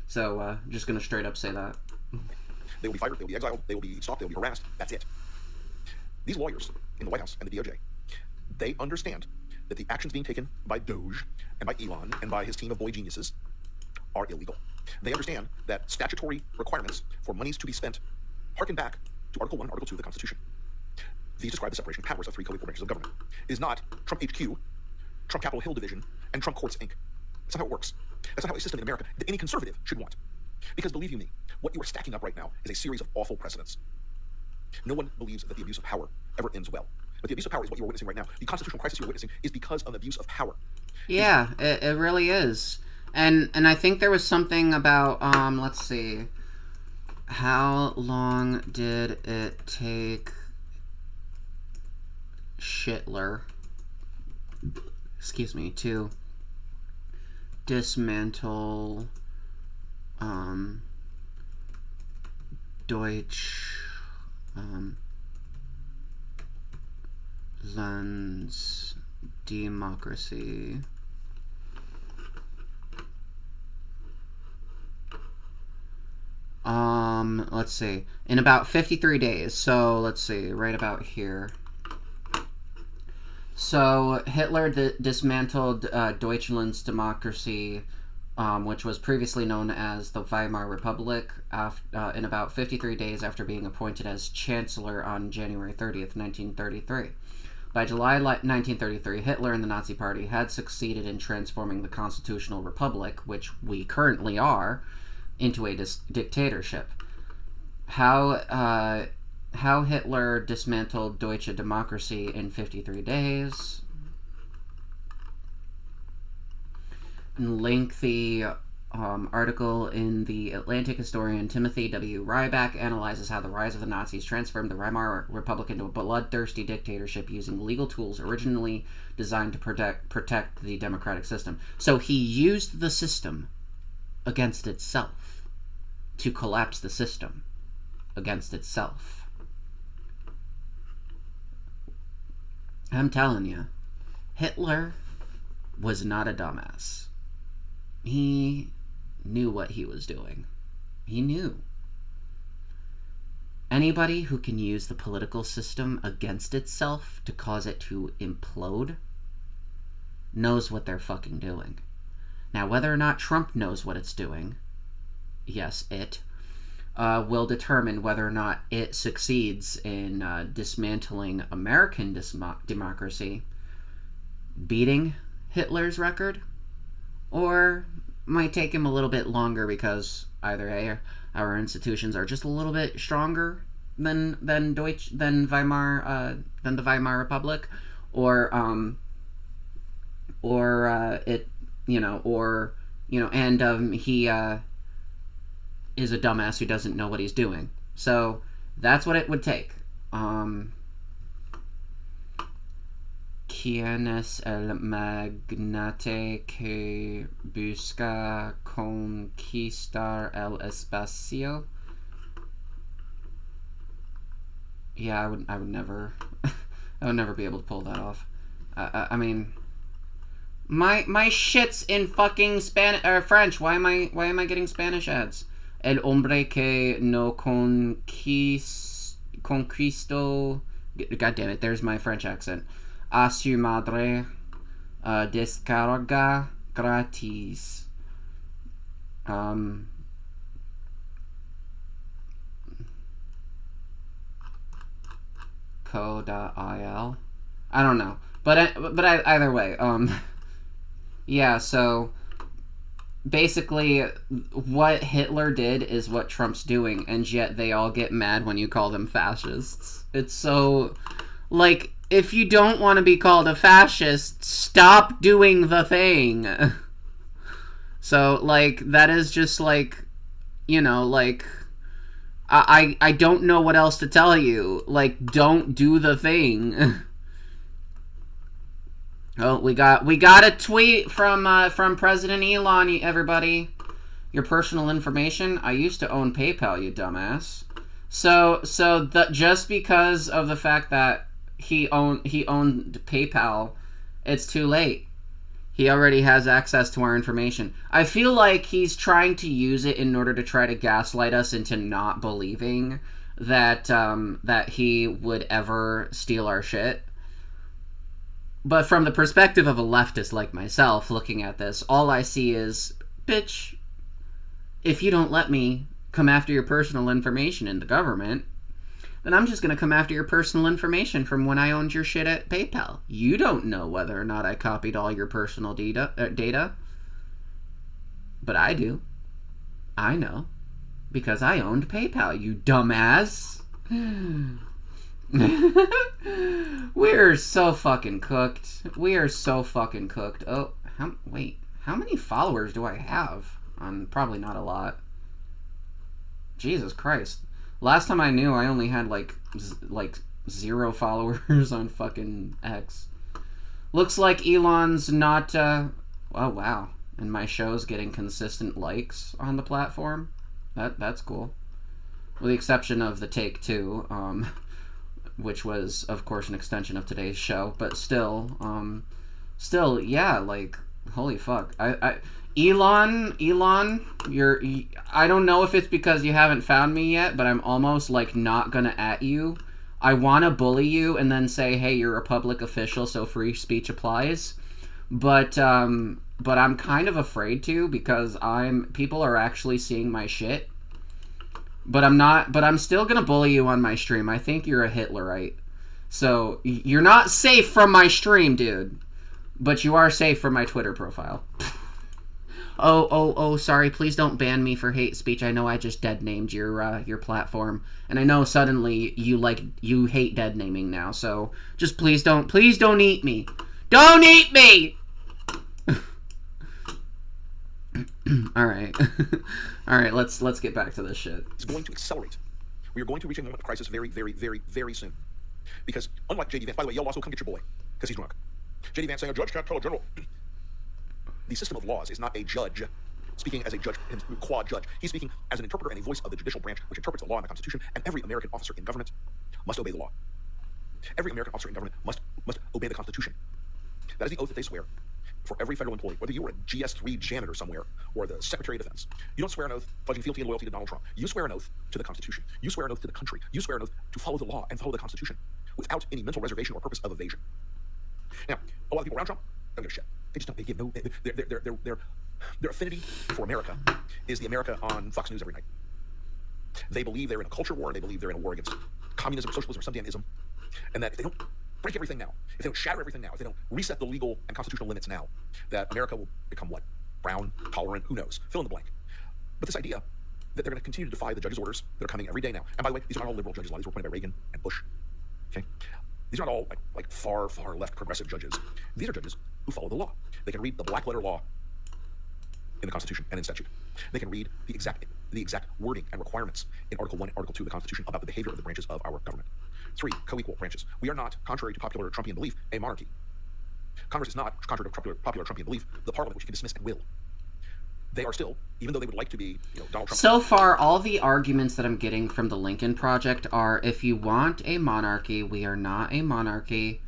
A: So, just gonna straight up say that.
B: They will be fired. They will be exiled. They will be stopped. They will be harassed. That's it. These lawyers in the White House and the DOJ, they understand that the actions being taken by Doge and by Elon and by his team of boy geniuses are illegal. They understand that statutory requirements for monies to be spent harken back to Article 1 and Article 2 of the Constitution. These describe the separation of powers of three co-equal branches of government. It is not Trump HQ, Trump Capitol Hill Division, and Trump Courts, Inc. That's not how it works. That's not how a system in America that any conservative should want. Because believe you me, what you are stacking up right now is a series of awful precedents. No one believes that the abuse of power ever ends well. But the abuse of power is what you are witnessing right now. The constitutional crisis you are witnessing is because of the abuse of power.
A: Yeah, it really is. And I think there was something about, let's see. How long did it take Hitler, excuse me, to dismantle Deutschland's democracy? Let's see. In about 53 days. So, let's see. Right about here. So, Hitler dismantled Deutschland's democracy, which was previously known as the Weimar Republic, in about 53 days after being appointed as Chancellor on January 30th, 1933. By July 1933, Hitler and the Nazi Party had succeeded in transforming the constitutional republic, which we currently are, into a dictatorship. How Hitler dismantled Deutsche Democracy in 53 days. Lengthy article in the Atlantic historian Timothy W. Ryback analyzes how the rise of the Nazis transformed the Weimar Republic into a bloodthirsty dictatorship using legal tools originally designed to protect the democratic system. So he used the system against itself to collapse the system against itself. I'm telling you, Hitler was not a dumbass. He knew what he was doing. He knew. Anybody who can use the political system against itself to cause it to implode knows what they're fucking doing. Now, whether or not Trump knows what it's doing, yes, it, will determine whether or not it succeeds in dismantling American democracy, beating Hitler's record, or might take him a little bit longer because either A, our institutions are just a little bit stronger than the Weimar Republic, or he is a dumbass who doesn't know what he's doing. So that's what it would take. ¿Quién es el magnate que busca conquistar el espacio? Yeah, I would never I would never be able to pull that off. I mean, my shit's in fucking French. Why am I getting Spanish ads? El hombre que no conquisto. God damn it! There's my French accent. A su madre descarga gratis. Co.il. I don't know, but either way, yeah. So basically, what Hitler did is what Trump's doing, and yet they all get mad when you call them fascists. It's so, like, if you don't want to be called a fascist, stop doing the thing. So, like, that is just, like, you know, like, I don't know what else to tell you. Like, don't do the thing. Oh, we got a tweet from President Elon, everybody. Your personal information? I used to own PayPal, you dumbass. So just because of the fact that he owned PayPal, it's too late. He already has access to our information. I feel like he's trying to use it in order to try to gaslight us into not believing that that he would ever steal our shit. But from the perspective of a leftist like myself looking at this, all I see is, bitch, if you don't let me come after your personal information in the government, then I'm just going to come after your personal information from when I owned your shit at PayPal. You don't know whether or not I copied all your personal data. But I do. I know. Because I owned PayPal, you dumbass. We're so fucking cooked. We are so fucking cooked. Oh, wait. How many followers do I have? Probably not a lot. Jesus Christ. Last time I knew, I only had like 0 followers on fucking X. Looks like Elon's not, oh wow. And my show's getting consistent likes on the platform. That's cool. With the exception of the Take Two, which was, of course, an extension of today's show. But still, yeah, like, holy fuck. Elon, I don't know if it's because you haven't found me yet, but I'm almost, like, not gonna at you. I want to bully you and then say, hey, you're a public official, so free speech applies. But I'm kind of afraid to, because people are actually seeing my shit. But I'm still gonna bully you on my stream. I think you're a Hitlerite. So, you're not safe from my stream, dude. But you are safe from my Twitter profile. Oh, sorry, please don't ban me for hate speech. I know I just dead named your platform. And I know suddenly you hate dead naming now, so just please don't eat me. Don't eat me! Alright. Alright, let's get back to this shit.
B: It's going to accelerate. We are going to reach a moment of crisis very, very, very, very soon. Because unlike J.D. Vance, by the way, y'all also come get your boy, because he's drunk. J.D. Vance saying a judge can't tell a general. The system of laws is not a judge speaking as a judge, quad judge. He's speaking as an interpreter and a voice of the judicial branch, which interprets the law and the Constitution, and every American officer in government must obey the law. Every American officer in government must obey the Constitution. That is the oath that they swear for every federal employee, whether you were a GS3 janitor somewhere or the Secretary of Defense. You don't swear an oath pledging fealty and loyalty to Donald Trump. You swear an oath to the Constitution. You swear an oath to the country. You swear an oth to follow the law and follow the Constitution without any mental reservation or purpose of evasion. Now, a lot of people around Trump don't give a shit. They just don't. They give no. Their affinity for America is the America on Fox News every night. They believe they're in a culture war, and they believe they're in a war against communism, socialism, or some damn ism, and that if they don't break everything now, if they don't shatter everything now, if they don't reset the legal and constitutional limits now, that America will become what? Brown, tolerant, who knows? Fill in the blank. But this idea that they're going to continue to defy the judges' orders that are coming every day now. And by the way, these are not all liberal judges. A lot of these were appointed by Reagan and Bush. Okay, these are not all like far left progressive judges. These are judges who follow the law. They can read the black letter law in the Constitution and in statute. They can read the exact wording and requirements in Article 1 and Article 2 of the Constitution about the behavior of the branches of our government. 3, co-equal branches. We are not, contrary to popular Trumpian belief, a monarchy. Congress is not, contrary to popular Trumpian belief, the parliament which you can dismiss at will. They are still, even though they would like to be, Donald Trump. So
A: far, all the arguments that I'm getting from the Lincoln Project are, if you want a monarchy, we are not a monarchy.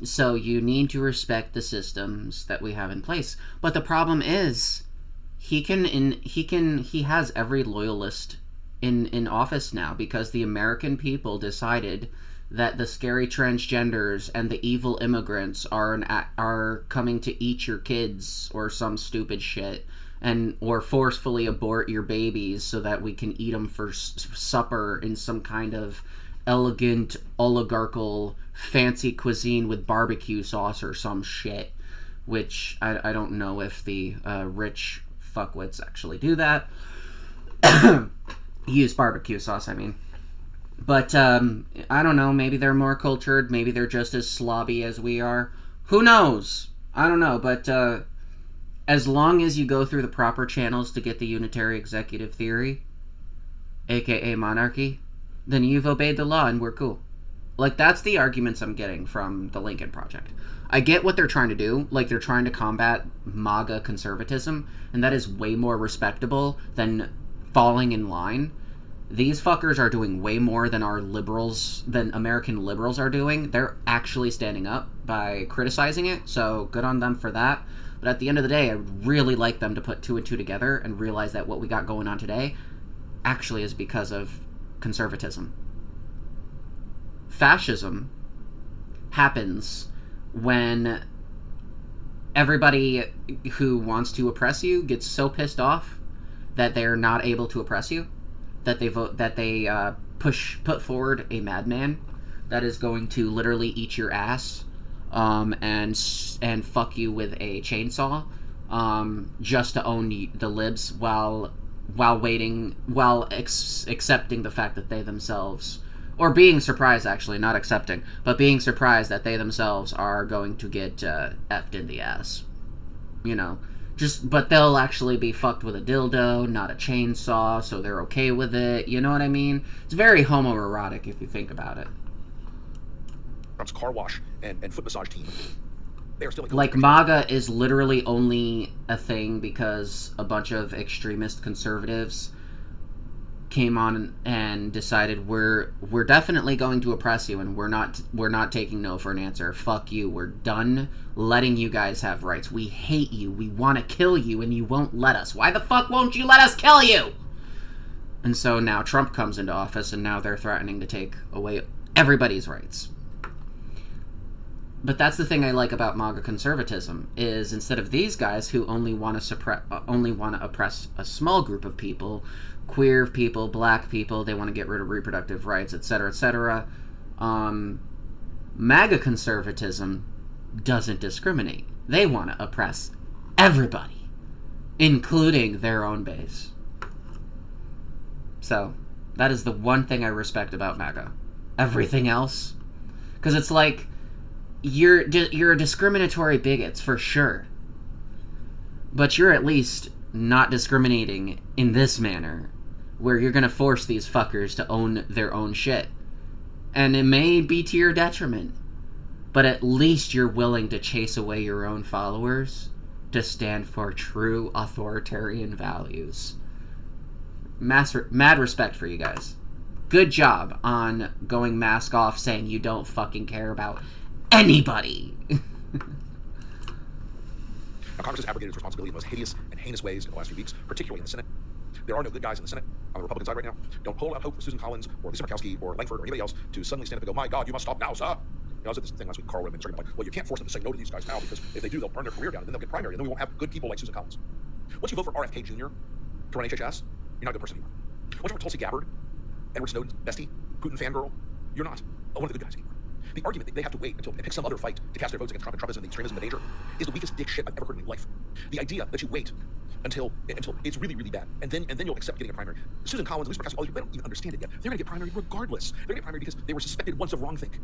A: So you need to respect the systems that we have in place. But the problem is, he has every loyalist in office now, because the American people decided that the scary transgenders and the evil immigrants are coming to eat your kids or some stupid shit, or forcefully abort your babies so that we can eat them for supper in some kind of elegant oligarchical fancy cuisine with barbecue sauce or some shit, which I don't know if the rich fuckwits actually do that. Use barbecue sauce, I mean. But I don't know, maybe they're more cultured, maybe they're just as slobby as we are. Who knows? I don't know, but as long as you go through the proper channels to get the unitary executive theory, aka monarchy, then you've obeyed the law and we're cool. Like, that's the arguments I'm getting from the Lincoln Project. I get what they're trying to do. Like, they're trying to combat MAGA conservatism, and that is way more respectable than falling in line. These fuckers are doing way more than American liberals are doing. They're actually standing up by criticizing it, so good on them for that. But at the end of the day, I really like them to put 2 and 2 together and realize that what we got going on today actually is because of conservatism. Fascism happens when everybody who wants to oppress you gets so pissed off that they're not able to oppress you, that they put forward a madman that is going to literally eat your ass, and fuck you with a chainsaw, just to own the libs while accepting the fact that they themselves, or being surprised, actually, not accepting, but being surprised that they themselves are going to get effed in the ass. You know, but they'll actually be fucked with a dildo, not a chainsaw, so they're okay with it. You know what I mean? It's very homoerotic if you think about it.
B: Trump's car wash and foot massage team. They are still
A: like, MAGA is literally only a thing because a bunch of extremist conservatives came on and decided we're definitely going to oppress you, and we're not taking no for an answer. Fuck you. We're done letting you guys have rights. We hate you. We want to kill you, and you won't let us. Why the fuck won't you let us kill you? And so now Trump comes into office, and now they're threatening to take away everybody's rights. But that's the thing I like about MAGA conservatism, is instead of these guys who only want to oppress a small group of people, queer people, black people, they want to get rid of reproductive rights, etc., etc. MAGA conservatism doesn't discriminate. They want to oppress everybody, including their own base. So, that is the one thing I respect about MAGA. Everything else, because it's like, you're discriminatory bigots, for sure. But you're at least not discriminating in this manner, where you're gonna force these fuckers to own their own shit. And it may be to your detriment, but at least you're willing to chase away your own followers to stand for true authoritarian values. Mad respect for you guys. Good job on going mask off, saying you don't fucking care about anybody.
B: Now, Congress has abrogated its responsibility in the most hideous and heinous ways in the last few weeks, particularly in the Senate. There are no good guys in the Senate on the Republican side right now. Don't hold out hope for Susan Collins or Lisa Murkowski or Langford or anybody else to suddenly stand up and go, my God, you must stop now, sir. You know, I was at this thing last week, Carl would have been like, well, you can't force them to say no to these guys now, because if they do, they'll burn their career down, and then they'll get primary, and then we won't have good people like Susan Collins. Once you vote for RFK Jr. to run HHS, you're not a good person anymore. Once you vote for Tulsi Gabbard, Edward Snowden's bestie, Putin fangirl, you're not one of the good guys anymore. The argument that they have to wait until and pick some other fight to cast their votes against Trump and Trumpism and the extremism and the danger is the weakest dick shit I've ever heard in my life. The idea that you wait until it's really, really bad, and then you'll accept getting a primary. Susan Collins, Lisa Murkowski, all these people, they don't even understand it yet. They're going to get primary regardless. They're going to get primary because they were suspected once of wrongthink.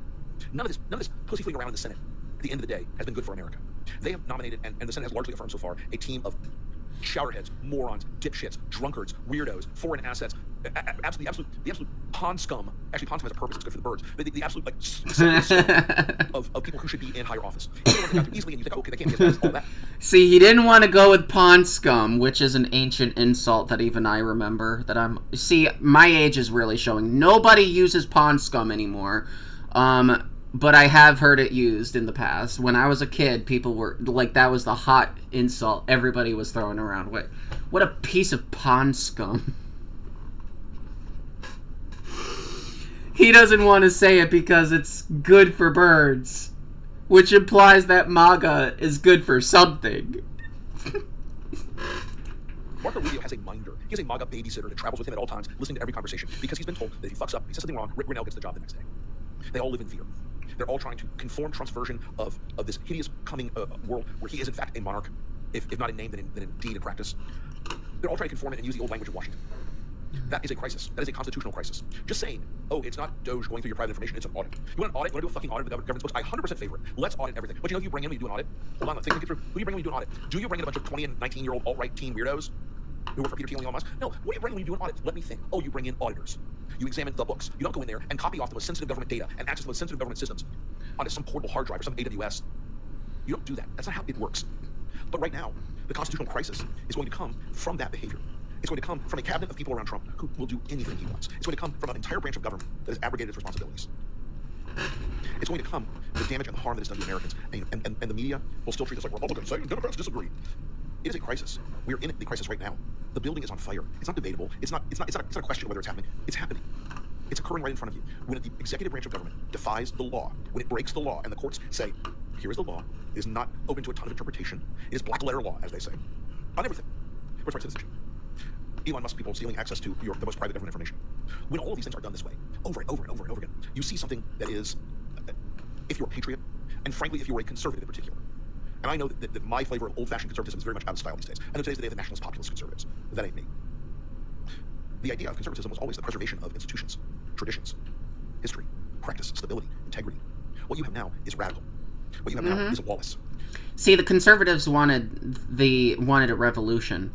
B: None of this pussyfooting around in the Senate, at the end of the day, has been good for America. They have nominated, and the Senate has largely affirmed so far, a team of chowderheads, morons, dipshits, drunkards, weirdos, foreign assets, the absolute pond scum. Actually, pond scum has a purpose; it's good for the birds. The absolute of people who should be in higher office. Easily, and you think, okay, they can't be as bad as all that.
A: See, he didn't want to go with pond scum, which is an ancient insult that even I remember. See, my age is really showing. Nobody uses pond scum anymore. But I have heard it used in the past. When I was a kid, people were like, that was the hot insult everybody was throwing around. What a piece of pond scum. He doesn't want to say it because it's good for birds, which implies that MAGA is good for something.
B: Marco Rubio has a minder. He has a MAGA babysitter that travels with him at all times, listening to every conversation, because he's been told that if he fucks up, he says something wrong, Rick Grinnell gets the job the next day. They all live in fear. They're all trying to conform Trump's version of this hideous coming world where he is in fact a monarch, if not in name, then in deed and practice. They're all trying to conform it and use the old language of Washington. That is a crisis. That is a constitutional crisis. Just saying, oh, it's not Doge going through your private information, it's an audit. You want an audit? You want to do a fucking audit of the government's books? I 100% favor it. Let's audit everything. But you know who you bring in when you do an audit? Hold on, think it through. Who do you bring in when you do an audit? Do you bring in a bunch of 20 and 19-year-old alt-right teen weirdos? We work for Peter Thiel and Elon Musk. No, what do you bring when you do an audit? Let me think. Oh, you bring in auditors. You examine the books. You don't go in there and copy off the most sensitive government data and access the most sensitive government systems onto some portable hard drive or some AWS. You don't do that. That's not how it works. But right now, the constitutional crisis is going to come from that behavior. It's going to come from a cabinet of people around Trump who will do anything he wants. It's going to come from an entire branch of government that has abrogated its responsibilities. It's going to come the damage and the harm that is done to Americans, and the media will still treat us like Republicans saying Democrats disagree. It is a crisis. We're in the crisis right now. The building is on fire. It's not debatable. It's not a question of whether it's happening. It's happening. It's occurring right in front of you. When the executive branch of government defies the law, when it breaks the law, and the courts say, here is the law, it is not open to a ton of interpretation. It is black letter law, as they say, on everything. Birthright citizenship. Elon Musk people stealing access to the most private government information. When all of these things are done this way, over and over and over and over again, you see something that is, if you're a patriot, and frankly, if you're a conservative in particular, and I know that my flavor of old-fashioned conservatism is very much out of style these days. I know today's the day of the nationalist populist conservatives. That ain't me. The idea of conservatism was always the preservation of institutions, traditions, history, practice, stability, integrity. What you have now is radical. What you have now is Wallace.
A: See, the conservatives wanted a revolution.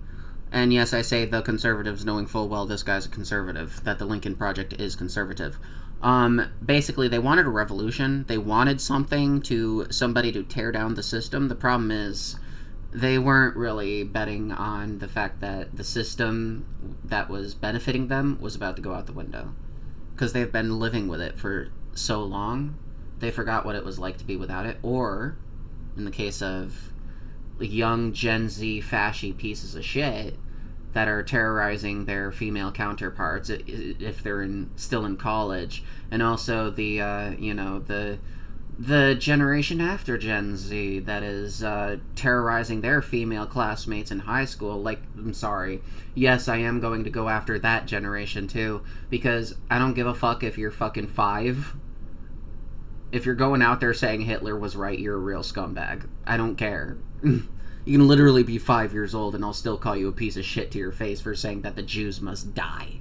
A: And yes, I say the conservatives knowing full well this guy's a conservative, that the Lincoln Project is conservative. Basically, they wanted a revolution. They wanted somebody to tear down the system. The problem is they weren't really betting on the fact that the system that was benefiting them was about to go out the window. Because they've been living with it for so long, they forgot what it was like to be without it. Or, in the case of young Gen Z fashy pieces of shit that are terrorizing their female counterparts if they're still in college, and also the generation after Gen Z that is terrorizing their female classmates in high school. Like, I'm sorry, yes, I am going to go after that generation too, because I don't give a fuck if you're fucking 5. If you're going out there saying Hitler was right, you're a real scumbag. I don't care. You can literally be 5 years old and I'll still call you a piece of shit to your face for saying that the Jews must die.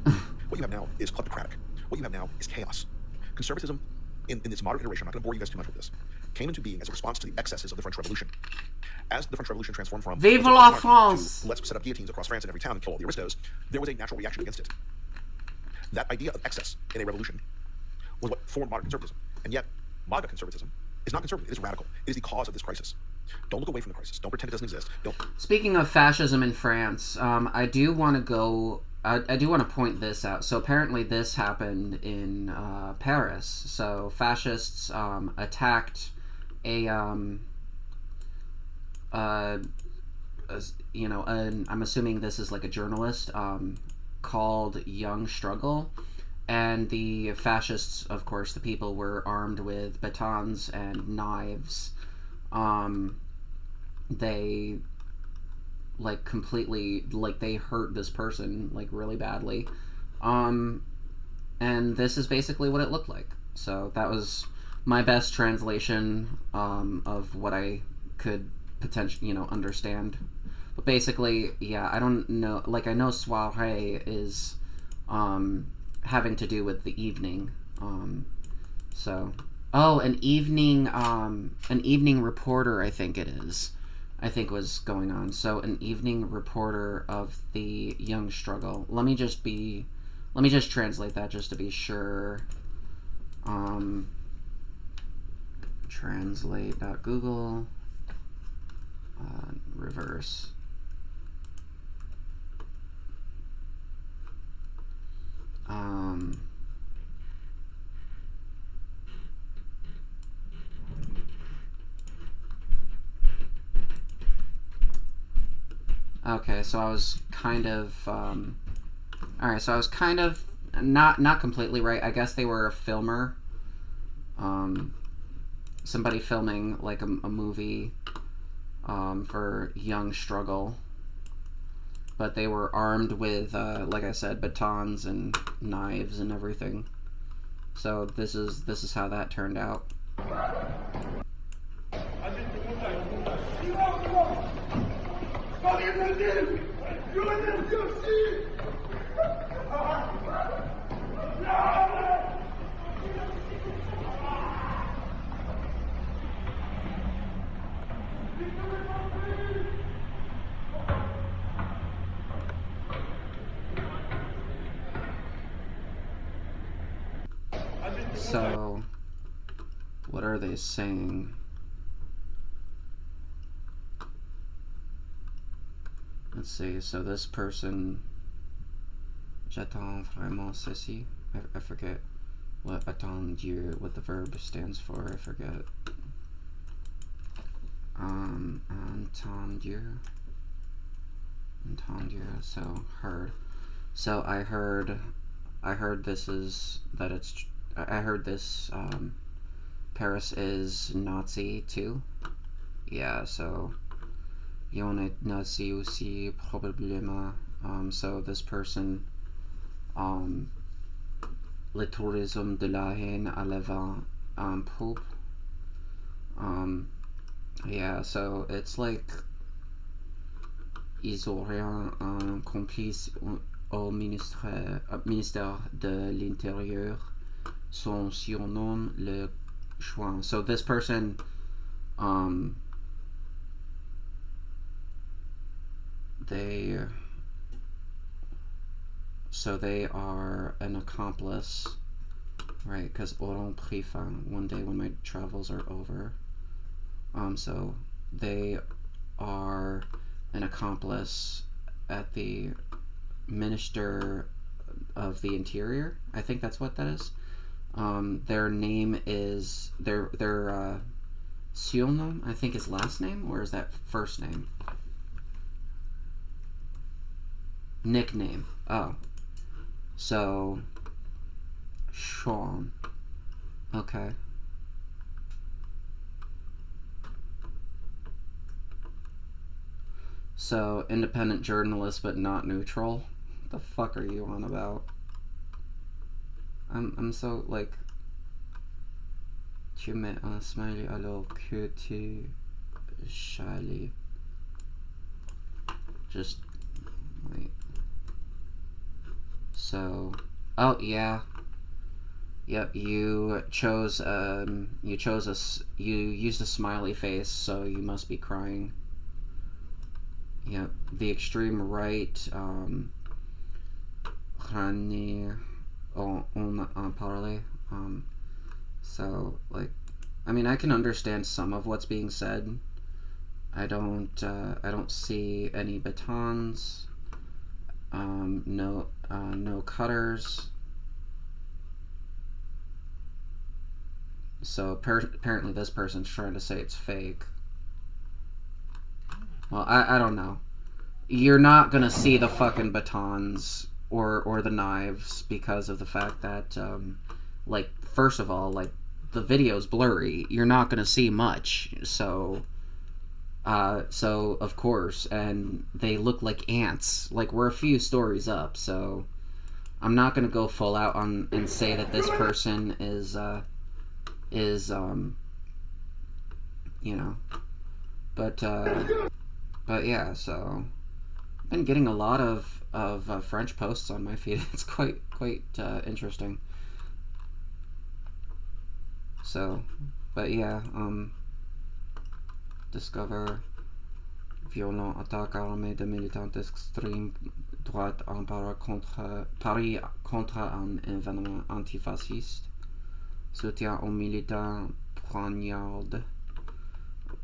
B: What you have now is kleptocratic. What you have now is chaos. Conservatism, in this modern iteration, I'm not going to bore you guys too much with this, came into being as a response to the excesses of the French Revolution. As the French Revolution transformed from
A: Vive la France!
B: To let's set up guillotines across France in every town and kill all the aristos, there was a natural reaction against it. That idea of excess in a revolution was what formed modern conservatism. And yet, MAGA conservatism is not conservative. It is radical. It is the cause of this crisis. Don't look away from the crisis. Don't pretend it doesn't exist. Don't.
A: Speaking of fascism in France, I do want to point this out. So apparently this happened in Paris. So fascists attacked I'm assuming this is like a journalist called Young Struggle. And the fascists, of course, the people were armed with batons and knives. They, they hurt this person, really badly. And this is basically what it looked like. So that was my best translation of what I could potentially, understand. But basically, yeah, I don't know, I know soirée is, having to do with the evening, an evening reporter, I think was going on. So an evening reporter of the Young Struggle. Let me just translate that just to be sure. Translate.google, reverse. Okay, so I was kind of, alright, so I was kind of, not completely right. I guess they were a filmer, somebody filming, a movie, for Young Struggle. But they were armed with, like I said, batons and knives and everything. So this is how that turned out. So, what are they saying? Let's see, so this person... J'attends vraiment ceci. I forget what attendu, what the verb stands for, I forget. Entendu. Entendu, so heard. So I heard this is, that it's, I heard this, Paris is Nazi too. Yeah, so, y'en est Nazi aussi, probablement. So this person, le tourisme de la haine à l'avant poupe. Yeah, so it's like, ils auraient un complice au ministère de l'Intérieur. Son surnom, le Chouin. So this person, they are an accomplice, right? Because auront pris fin one day when my travels are over. So they are an accomplice at the Minister of the Interior. I think that's what that is. Their name is their surnom, I think, is last name, or is that first name? Nickname. Oh. So Sean. Okay. So, independent journalist but not neutral? What the fuck are you on about? I'm so, like... Tu mets un smiley alors que tu chialis. Just... wait. So... oh, yeah. Yep, you chose, you used a smiley face, so you must be crying. Yep, the extreme right, on parler. So, like, I mean, I can understand some of what's being said. I don't see any batons, no cutters. So apparently this person's trying to say it's fake. Well, I don't know. You're not gonna see the fucking batons or the knives because of the fact that, like, first of all, like, the video's blurry. You're not gonna see much. So of course, and they look like ants. Like, we're a few stories up, so I'm not gonna go full out on and say that this person is you know, but yeah, so I've been getting a lot of French posts on my feed. It's quite interesting. So, but yeah, discover violent attaque armée de militants d'extrême droite en Paris contre un événement antifasciste. Soutien aux militants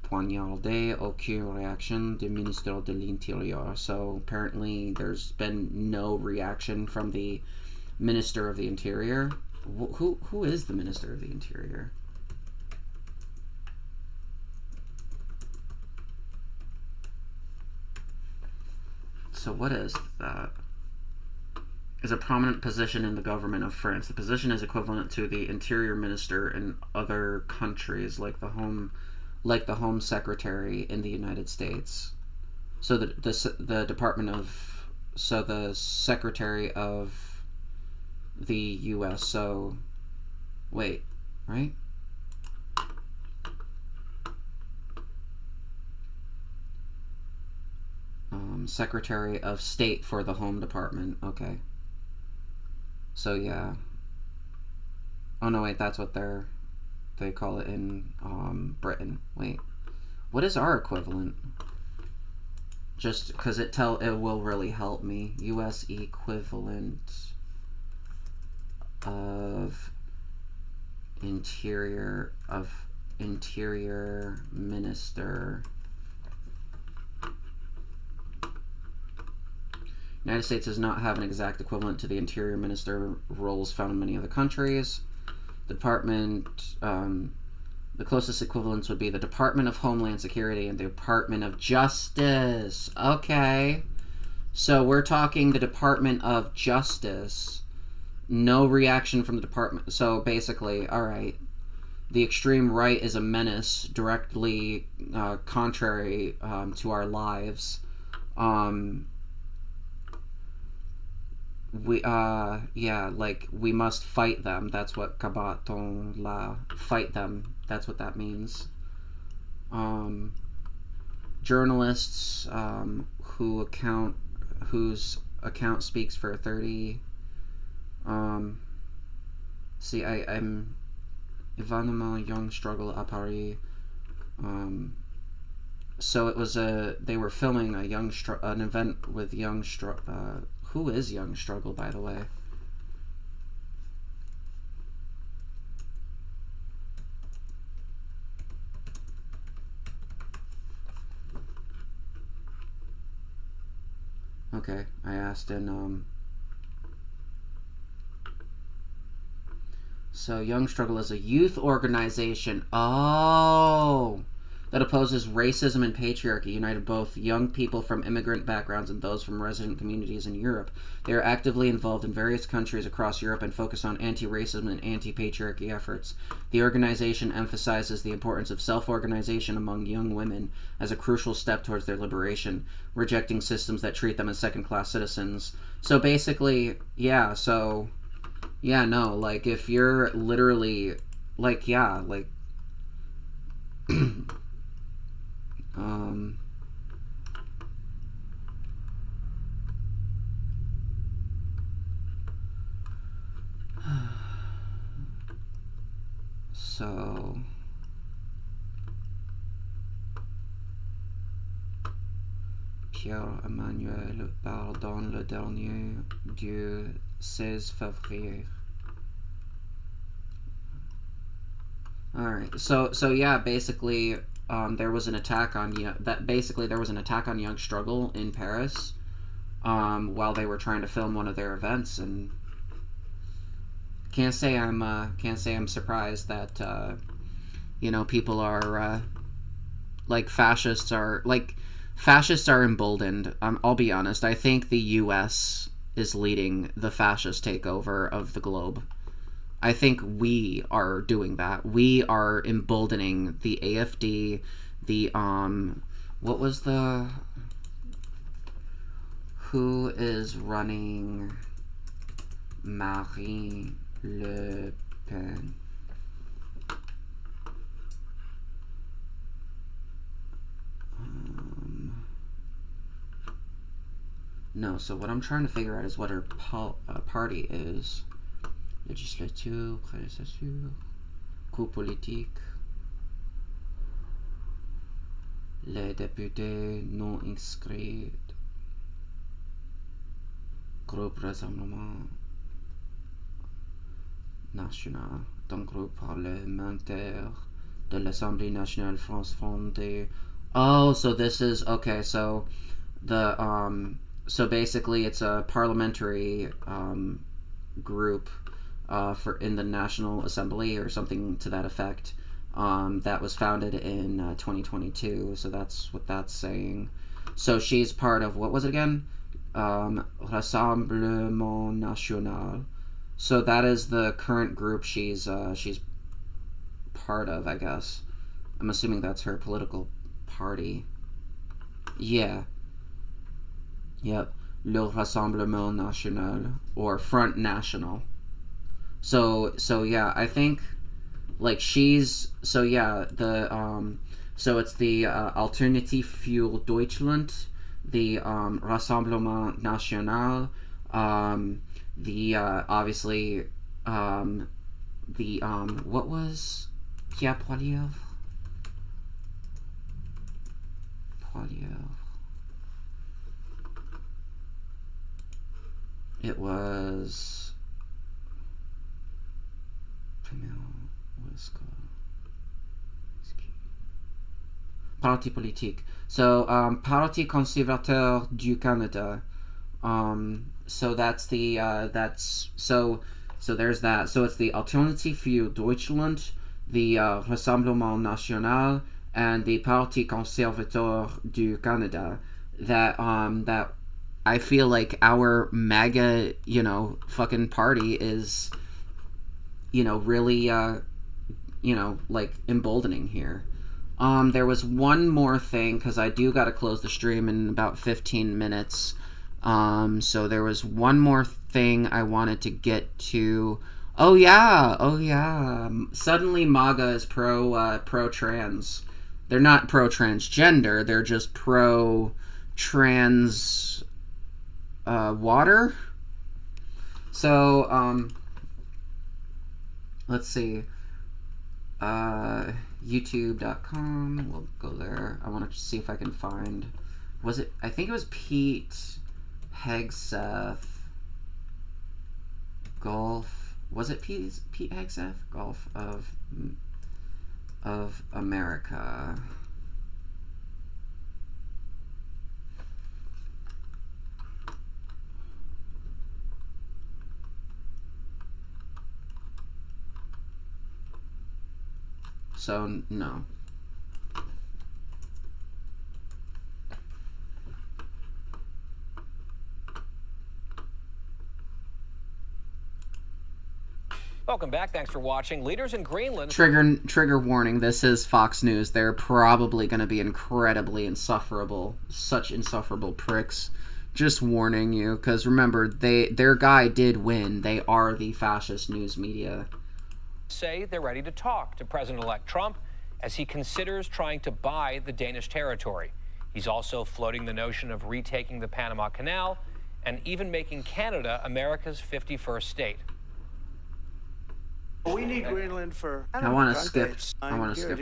A: poignardés, aucune reaction du ministère de l'Intérieur. So apparently there's been no reaction from the Minister of the Interior. Who is the Minister of the Interior? So what is that? Is a prominent position in the government of France. The position is equivalent to the Interior Minister in other countries, like the Home Secretary in the United States. So the Department of, so the Secretary of the U.S. So, wait, right? Secretary of State for the Home Department. Okay. So yeah. Oh no, wait, that's what they call it in Britain. Wait, what is our equivalent? Just because it will really help me. U.S. equivalent of Interior Minister. United States does not have an exact equivalent to the Interior Minister roles found in many other countries. The department, the closest equivalents would be the Department of Homeland Security and the Department of Justice. Okay. So we're talking the Department of Justice. No reaction from the department. So basically, all right. The extreme right is a menace, directly contrary to our lives. We must fight them. That's what combattons la, fight them. That's what that means. Journalists whose account speaks for 30. I'm événement Young Struggle à Paris. So it was they were filming an event with Young Struggle. Who is Young Struggle, by the way? Okay, I asked in so Young Struggle is a youth organization. Oh, that opposes racism and patriarchy, united both young people from immigrant backgrounds and those from resident communities in Europe. They are actively involved in various countries across Europe and focus on anti-racism and anti-patriarchy efforts. The organization emphasizes the importance of self-organization among young women as a crucial step towards their liberation, rejecting systems that treat them as second-class citizens. So basically, yeah, no, like, if you're literally, like, yeah, like, so Pierre-Emmanuel pardonne le dernier du 16 février. Alright, so yeah, basically, there was an attack on Young Struggle in Paris, while they were trying to film one of their events, and can't say I'm surprised that people are fascists are emboldened. I'll be honest. I think the U.S. is leading the fascist takeover of the globe. I think we are doing that. We are emboldening the AFD, who is running Marine Le Pen? No, so what I'm trying to figure out is what her party is. Législature, prédécessure, groupe politique, les députés non inscrits, groupe Rassemblement National, donc groupe parlementaire de l'Assemblée nationale France fondée. Oh, so this is, okay, so so basically it's a parliamentary group in the National Assembly or something to that effect, that was founded in 2022. So that's what that's saying. So she's part of, what was it again? Rassemblement National. So that is the current group she's part of, I guess. I'm assuming that's her political party. Yeah. Yep. Le Rassemblement National, or Front National. So yeah, I think, like, she's, so yeah, so it's the Alternative für Deutschland, the Rassemblement National, obviously, what was Pierre Poilievre? It was parti politique. So Parti conservateur du Canada. So that's the so there's that. So it's the Alternative für Deutschland, the Rassemblement National, and the Parti conservateur du Canada. That I feel like our MAGA, fucking party is, really, like emboldening here. There was one more thing, because I do got to close the stream in about 15 minutes. So there was one more thing I wanted to get to. Oh yeah. Suddenly MAGA is pro-trans. They're not pro-transgender, they're just pro-trans water. So let's see. YouTube.com. We'll go there. I want to see if I can find. Was it? I think it was Pete Hegseth. Gulf. Was it Pete Hegseth? Gulf of America. So, no.
I: Welcome back. Thanks for watching. Leaders in Greenland...
A: Trigger warning. This is Fox News. They're probably going to be incredibly insufferable. Such insufferable pricks. Just warning you. Because remember, their guy did win. They are the fascist news media.
I: Say they're ready to talk to President-elect Trump as he considers trying to buy the Danish territory. He's also floating the notion of retaking the Panama Canal and even making Canada America's 51st state.
J: We need Greenland for...
A: I want to skip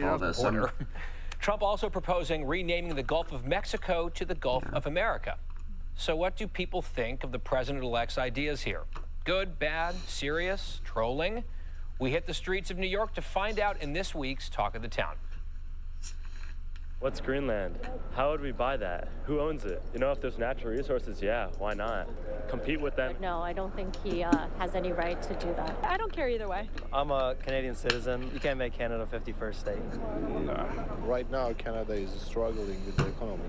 A: all this.
I: Trump also proposing renaming the Gulf of Mexico to the Gulf of America. So what do people think of the president-elect's ideas here? Good, bad, serious, trolling? We hit the streets of New York to find out in this week's Talk of the Town.
K: What's Greenland? How would we buy that? Who owns it? If there's natural resources, yeah, why not? Compete with them?
L: No, I don't think he has any right to do that. I don't care either way.
M: I'm a Canadian citizen. You can't make Canada 51st state.
N: Right now, Canada is struggling with the economy.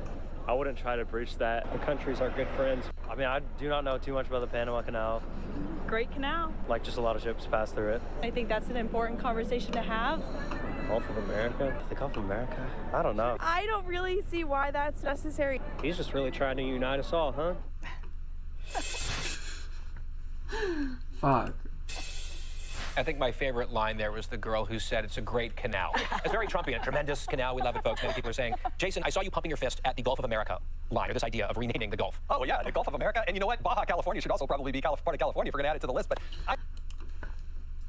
K: I wouldn't try to breach that.
M: The countries are good friends. I mean, I do not know too much about the Panama Canal.
L: Great canal.
M: Like, just a lot of ships pass through it.
L: I think that's an important conversation to have.
M: Gulf of America? The Gulf of America? I don't know.
L: I don't really see why that's necessary.
M: He's just really trying to unite us all, huh?
A: Fuck.
I: I think my favorite line there was the girl who said it's a great canal. It's very Trumpian, a tremendous canal. We love it, folks. Many people are saying, Jason, I saw you pumping your fist at the Gulf of America line, or this idea of renaming the Gulf.
E: Oh, yeah, the Gulf of America. And you know what? Baja California should also probably be part of California if we're going to add it to the list. But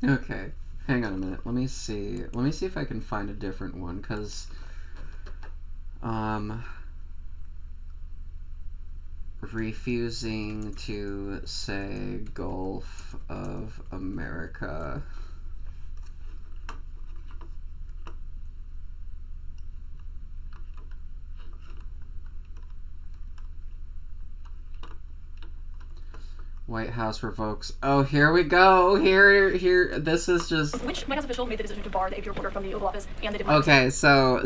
A: Okay. Hang on a minute. Let me see if I can find a different one, because refusing to say Gulf of America. White House revokes. Oh, here we go. Here. This is just.
O: Which White House official made the decision to bar the AP reporter from the Oval Office and the
A: Okay, so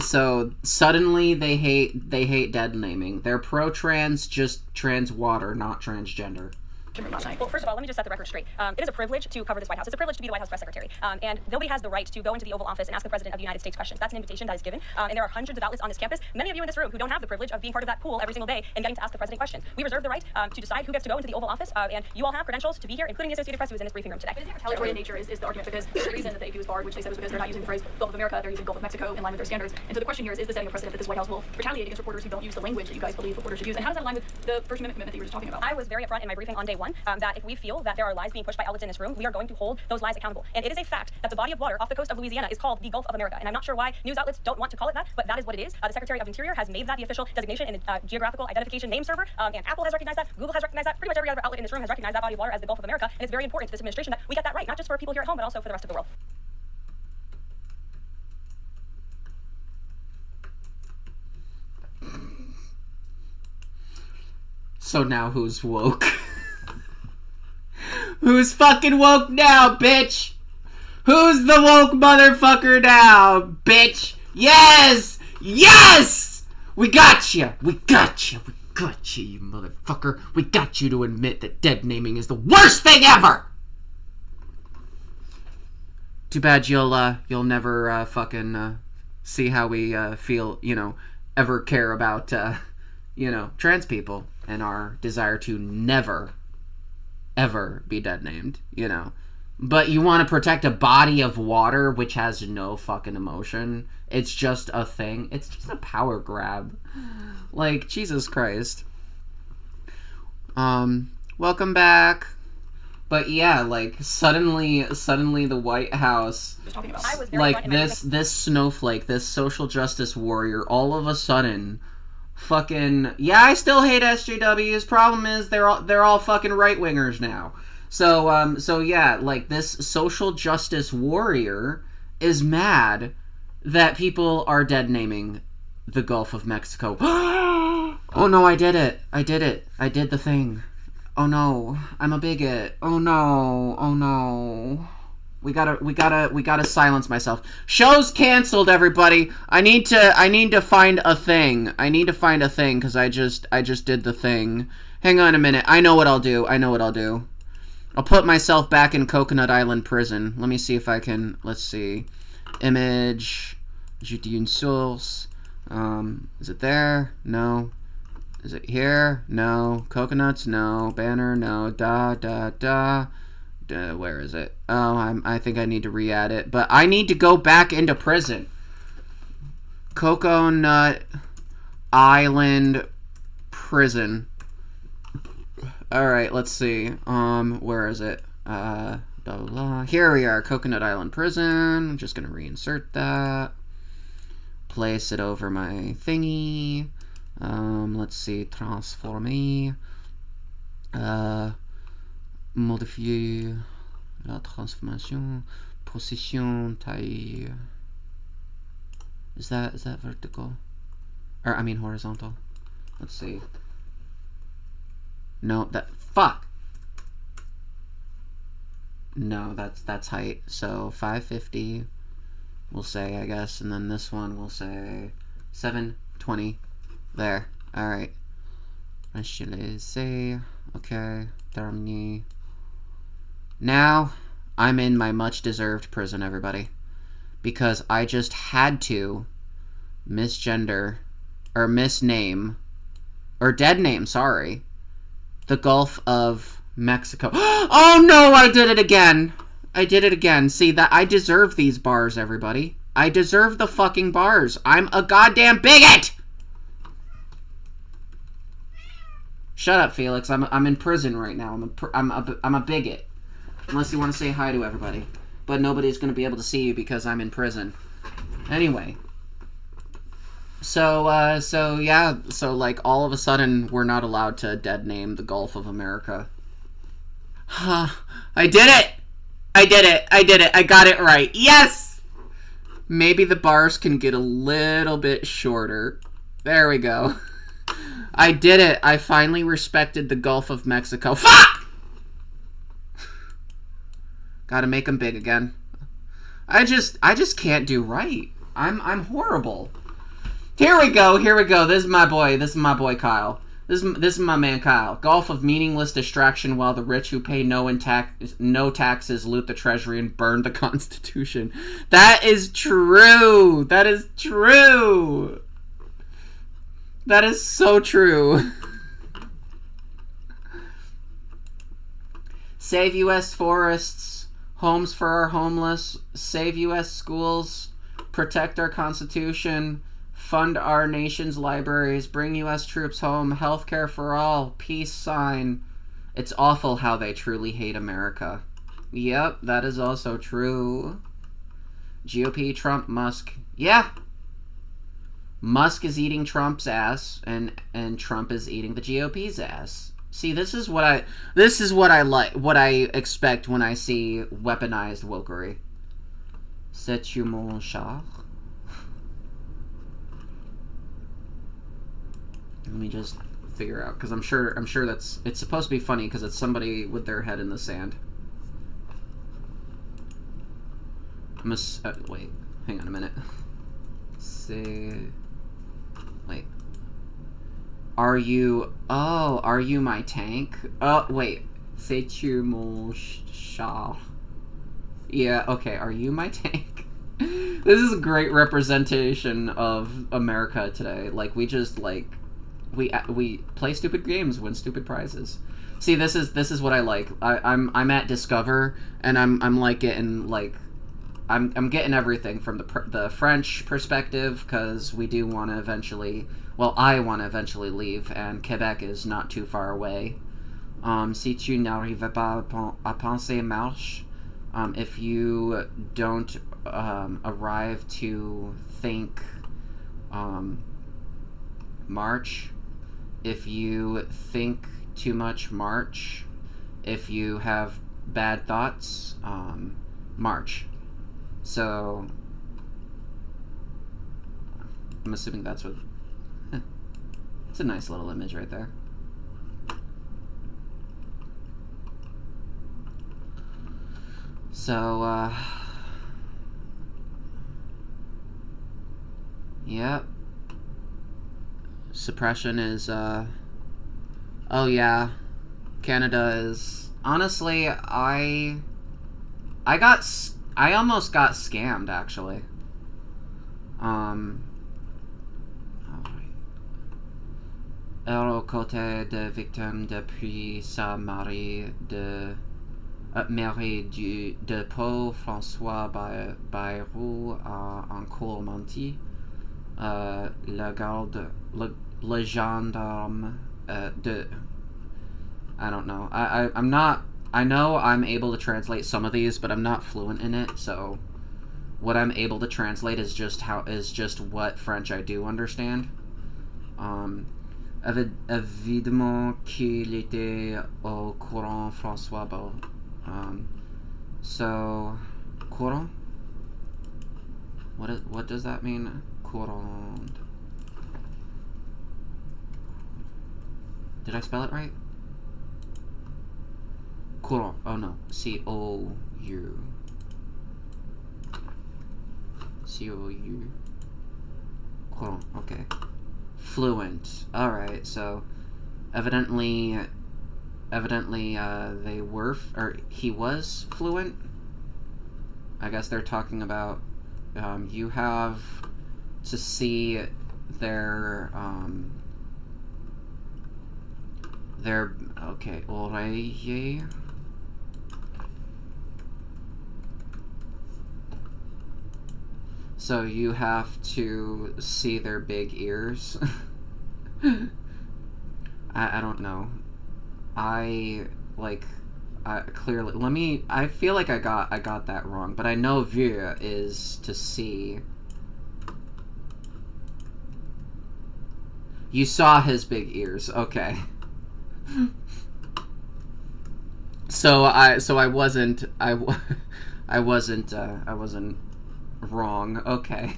A: suddenly they hate deadnaming. They're pro-trans, just trans water, not transgender.
O: Well, first of all, let me just set the record straight. It is a privilege to cover this White House. It's a privilege to be the White House press secretary. And nobody has the right to go into the Oval Office and ask the President of the United States questions. That's an invitation that is given. And there are hundreds of outlets on this campus, many of you in this room, who don't have the privilege of being part of that pool every single day and getting to ask the President questions. We reserve the right to decide who gets to go into the Oval Office. And you all have credentials to be here, including the Associated Press, who is in this briefing room today. Retaliatory in nature is the argument, because the reason that the AP was barred, which they said was because they're not using the phrase Gulf of America, they're using Gulf of Mexico in line with their standards. And so the question here is the setting a precedent that this White House will retaliate against reporters who don't use the language that you guys believe reporters should use? And how does that align with the First Amendment commitment that you were just talking about? I was very upfront in my briefing on day one that if we feel that there are lies being pushed by outlets in this room, we are going to hold those lies accountable. And it is a fact that the body of water off the coast of Louisiana is called the Gulf of America. And I'm not sure why news outlets don't want to call it that, but that is what it is. The Secretary of Interior has made that the official designation in the geographical identification name server, and Apple has recognized that, Google has recognized that, pretty much every other outlet in this room has recognized that body of water as the Gulf of America. And it's very important to this administration that we get that right, not just for people here at home, but also for the rest of the world.
A: So now who's woke? Who's fucking woke now, bitch? Who's the woke motherfucker now, bitch? Yes! Yes! We got you! We got you! We got you, you motherfucker! We got you to admit that dead naming is the worst thing ever! Too bad you'll never fucking see how we feel, you know, ever care about, you know, trans people and our desire to never, ever be dead named, you know. But you want to protect a body of water which has no fucking emotion. It's just a thing. It's just a power grab. Like, Jesus Christ. Welcome back. But yeah, like, suddenly the White House, like, this snowflake, this social justice warrior, all of a sudden, fucking, yeah, I still hate SJWs. Problem is, they're all fucking right-wingers now. So yeah, like, this social justice warrior is mad that people are dead naming the Gulf of Mexico. Oh no, I did it. I did the thing. Oh no, I'm a bigot. Oh no, oh no. We gotta silence myself. Show's canceled, everybody. I need to find a thing. Because I just did the thing. Hang on a minute. I know what I'll do. I'll put myself back in Coconut Island prison. Let me see if I can, let's see. Image, ajouter une source. Is it there? No. Is it here? No. Coconuts? No. Banner? No. Where is it? Oh, I think I need to re-add it. But I need to go back into prison. Coconut Island prison. Alright, let's see. Where is it? Blah, blah, blah. Here we are, Coconut Island prison. I'm just gonna reinsert that. Place it over my thingy. Let's see, transformer. Modifier la transformation. Position, taille. Is that vertical? Or, I mean horizontal. Let's see. No, fuck! No, that's height. So, 550, we'll say, I guess. And then this one, we'll say 720. There. Alright. Initialize. Okay. Termini. Now, I'm in my much-deserved prison, everybody. Because I just had to misgender, or misname, or dead name, sorry, the Gulf of Mexico. Oh no, I did it again! See, that I deserve these bars, everybody. I deserve the fucking bars. I'm a goddamn bigot! Shut up, Felix. I'm in prison right now. I'm a bigot. Unless you want to say hi to everybody. But nobody's going to be able to see you because I'm in prison. Anyway. So yeah. So, like, all of a sudden, we're not allowed to dead name the Gulf of America. I did it! I got it right. Yes! Maybe the bars can get a little bit shorter. There we go. I did it. I finally respected the Gulf of Mexico. Fuck! Gotta make them big again. I just can't do right. I'm horrible. Here we go. This is my boy Kyle. This is my man Kyle. Gulf of meaningless distraction while the rich who pay no taxes loot the treasury and burn the Constitution. That is true. That is true. That is so true. Save U.S. forests, homes for our homeless, save U.S. schools, protect our Constitution, fund our nation's libraries, bring U.S. troops home, healthcare for all, peace sign. It's awful how they truly hate America. Yep, that is also true. GOP, Trump, Musk. Yeah. Musk is eating Trump's ass, and Trump is eating the GOP's ass. See, this is what I like, what I expect when I see weaponized wokery. C'est-tu mon char? Let me just figure out, because I'm sure it's supposed to be funny because it's somebody with their head in the sand. Wait, hang on a minute. Wait. Are you my tank? Oh, wait. C'est-tu mon char? Yeah, okay, are you my tank? This is a great representation of America today. Like, we just, like, we play stupid games, win stupid prizes. See, this is what I like. I'm at Discover, and I'm like getting, like, I'm getting everything from the French perspective, because we do want to eventually, well, I want to eventually leave, and Quebec is not too far away. Si tu n'arrives pas à penser marche, if you don't arrive to think march, if you think too much march, if you have bad thoughts, march. So I'm assuming that's what it's a nice little image right there. So yep. Suppression is oh yeah. Canada is honestly I almost got scammed, actually. Elle aux côtés de victimes depuis sa mairie de Paul François Bayrou en Cour-Monty, le gendarme de I don't know. I'm not. I know I'm able to translate some of these, but I'm not fluent in it. So, what I'm able to translate is just what French I do understand. Évidemment qu'il était au courant, François Bayrou. So, courant. What does that mean? Courant. Did I spell it right? Courant. Oh no. C-O-U. C-O-U. Courant. Okay. Fluent. Alright, so evidently they were, or he was fluent. I guess they're talking about, you have to see their, okay, oreiller. So you have to see their big ears. I don't know. Clearly, I feel like I got that wrong, but I know ver is to see. You saw his big ears, okay. So I wasn't wrong, okay.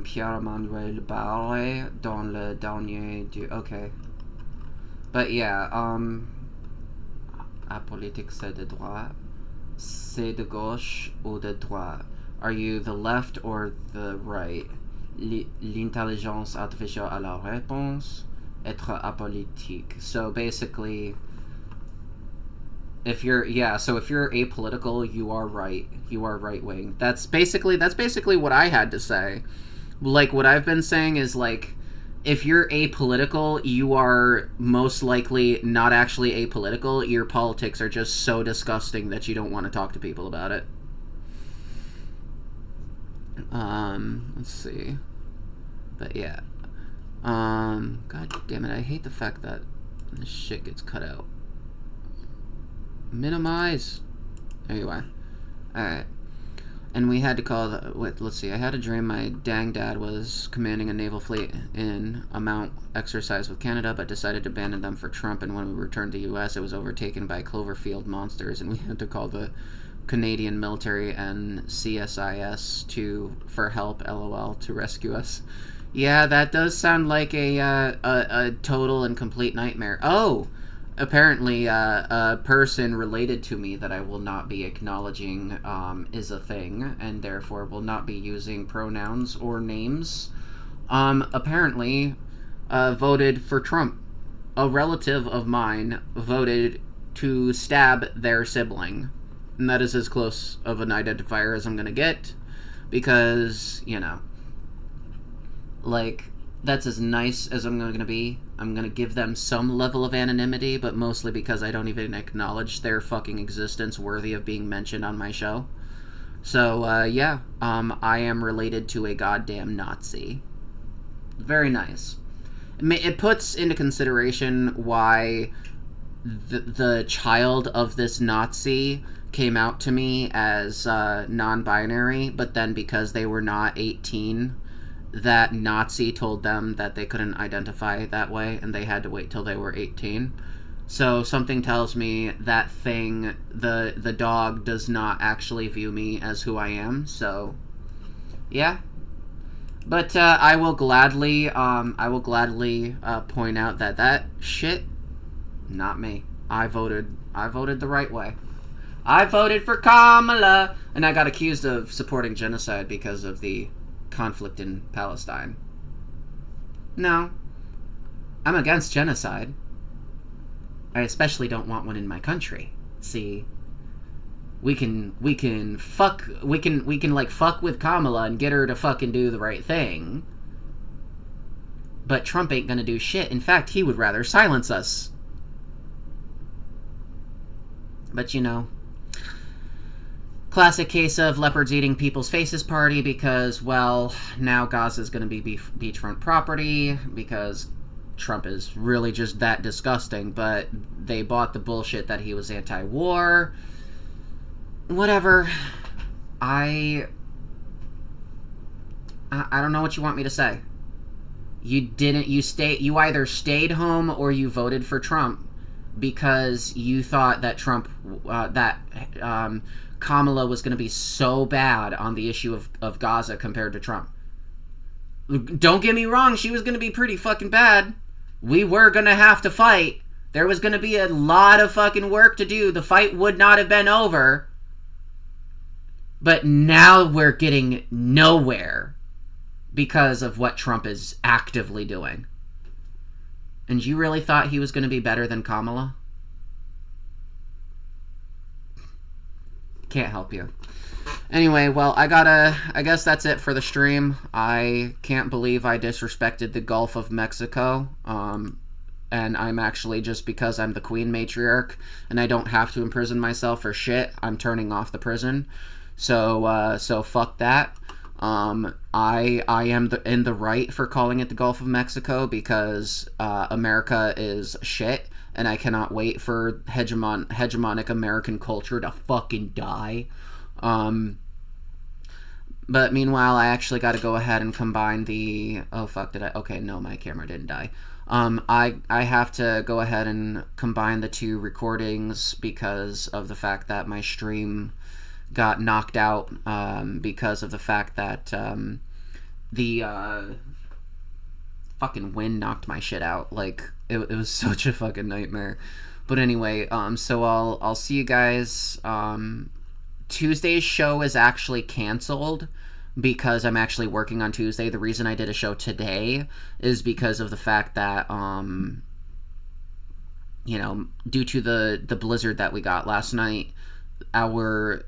A: Pierre-Emmanuel Barré dans le dernier du... Okay. But yeah, apolitique c'est de droite, c'est de gauche ou de droite. Are you the left or the right? L'intelligence artificielle à la réponse, être apolitique. So basically, if you're apolitical, you are right. You are right wing. That's basically what I had to say. Like, what I've been saying is, like, if you're apolitical, you are most likely not actually apolitical. Your politics are just so disgusting that you don't want to talk to people about it. Let's see. But yeah. God damn it, I hate the fact that this shit gets cut out. Minimize. There you are. Alright. And we had to call let's see, I had a dream my dang dad was commanding a naval fleet in a Mount exercise with Canada, but decided to abandon them for Trump, and when we returned to the US, it was overtaken by Cloverfield monsters, and we had to call the Canadian military and CSIS for help, LOL, to rescue us. Yeah, that does sound like a total and complete nightmare. Oh, apparently a person related to me that I will not be acknowledging is a thing, and therefore will not be using pronouns or names. Apparently voted for Trump. A relative of mine voted to stab their sibling. And that is as close of an identifier as I'm going to get, because, you know, like, that's as nice as I'm going to be. I'm going to give them some level of anonymity, but mostly because I don't even acknowledge their fucking existence worthy of being mentioned on my show. So, yeah, I am related to a goddamn Nazi. Very nice. It puts into consideration why the child of this Nazi came out to me as non-binary, but then because they were not 18, that Nazi told them that they couldn't identify that way, and they had to wait till they were 18. So something tells me that thing, the dog, does not actually view me as who I am, so yeah. But I will gladly point out that shit, not me. I voted the right way. I voted for Kamala, and I got accused of supporting genocide because of the conflict in Palestine. No, I'm against genocide. I especially don't want one in my country. See, we can fuck with Kamala and get her to fucking do the right thing. But Trump ain't gonna do shit. In fact, he would rather silence us. But you know, classic case of leopards eating people's faces party, because, well, now Gaza's gonna be beachfront property because Trump is really just that disgusting, but they bought the bullshit that he was anti-war. Whatever. I don't know what you want me to say. You either stayed home or you voted for Trump because you thought that Kamala was going to be so bad on the issue of Gaza compared to Trump. Don't get me wrong, she was going to be pretty fucking bad. We were going to have to fight. There was going to be a lot of fucking work to do. The fight would not have been over. But now we're getting nowhere because of what Trump is actively doing. And you really thought he was going to be better than Kamala? Can't help you. Anyway, well, I guess that's it for the stream. I can't believe I disrespected the Gulf of Mexico. And I'm actually, just because I'm the Queen Matriarch and I don't have to imprison myself for shit, I'm turning off the prison. So fuck that. I am in the right for calling it the Gulf of Mexico because America is shit, and I cannot wait for hegemonic American culture to fucking die. But meanwhile, I actually got to go ahead and combine the... Oh, fuck, did I... Okay, no, my camera didn't die. I have to go ahead and combine the two recordings because of the fact that my stream got knocked out because of the fact that the fucking wind knocked my shit out. Like, it was such a fucking nightmare. But anyway, so I'll see you guys. Tuesday's show is actually canceled because I'm actually working on Tuesday. The reason I did a show today is because of the fact that you know, due to the blizzard that we got last night, our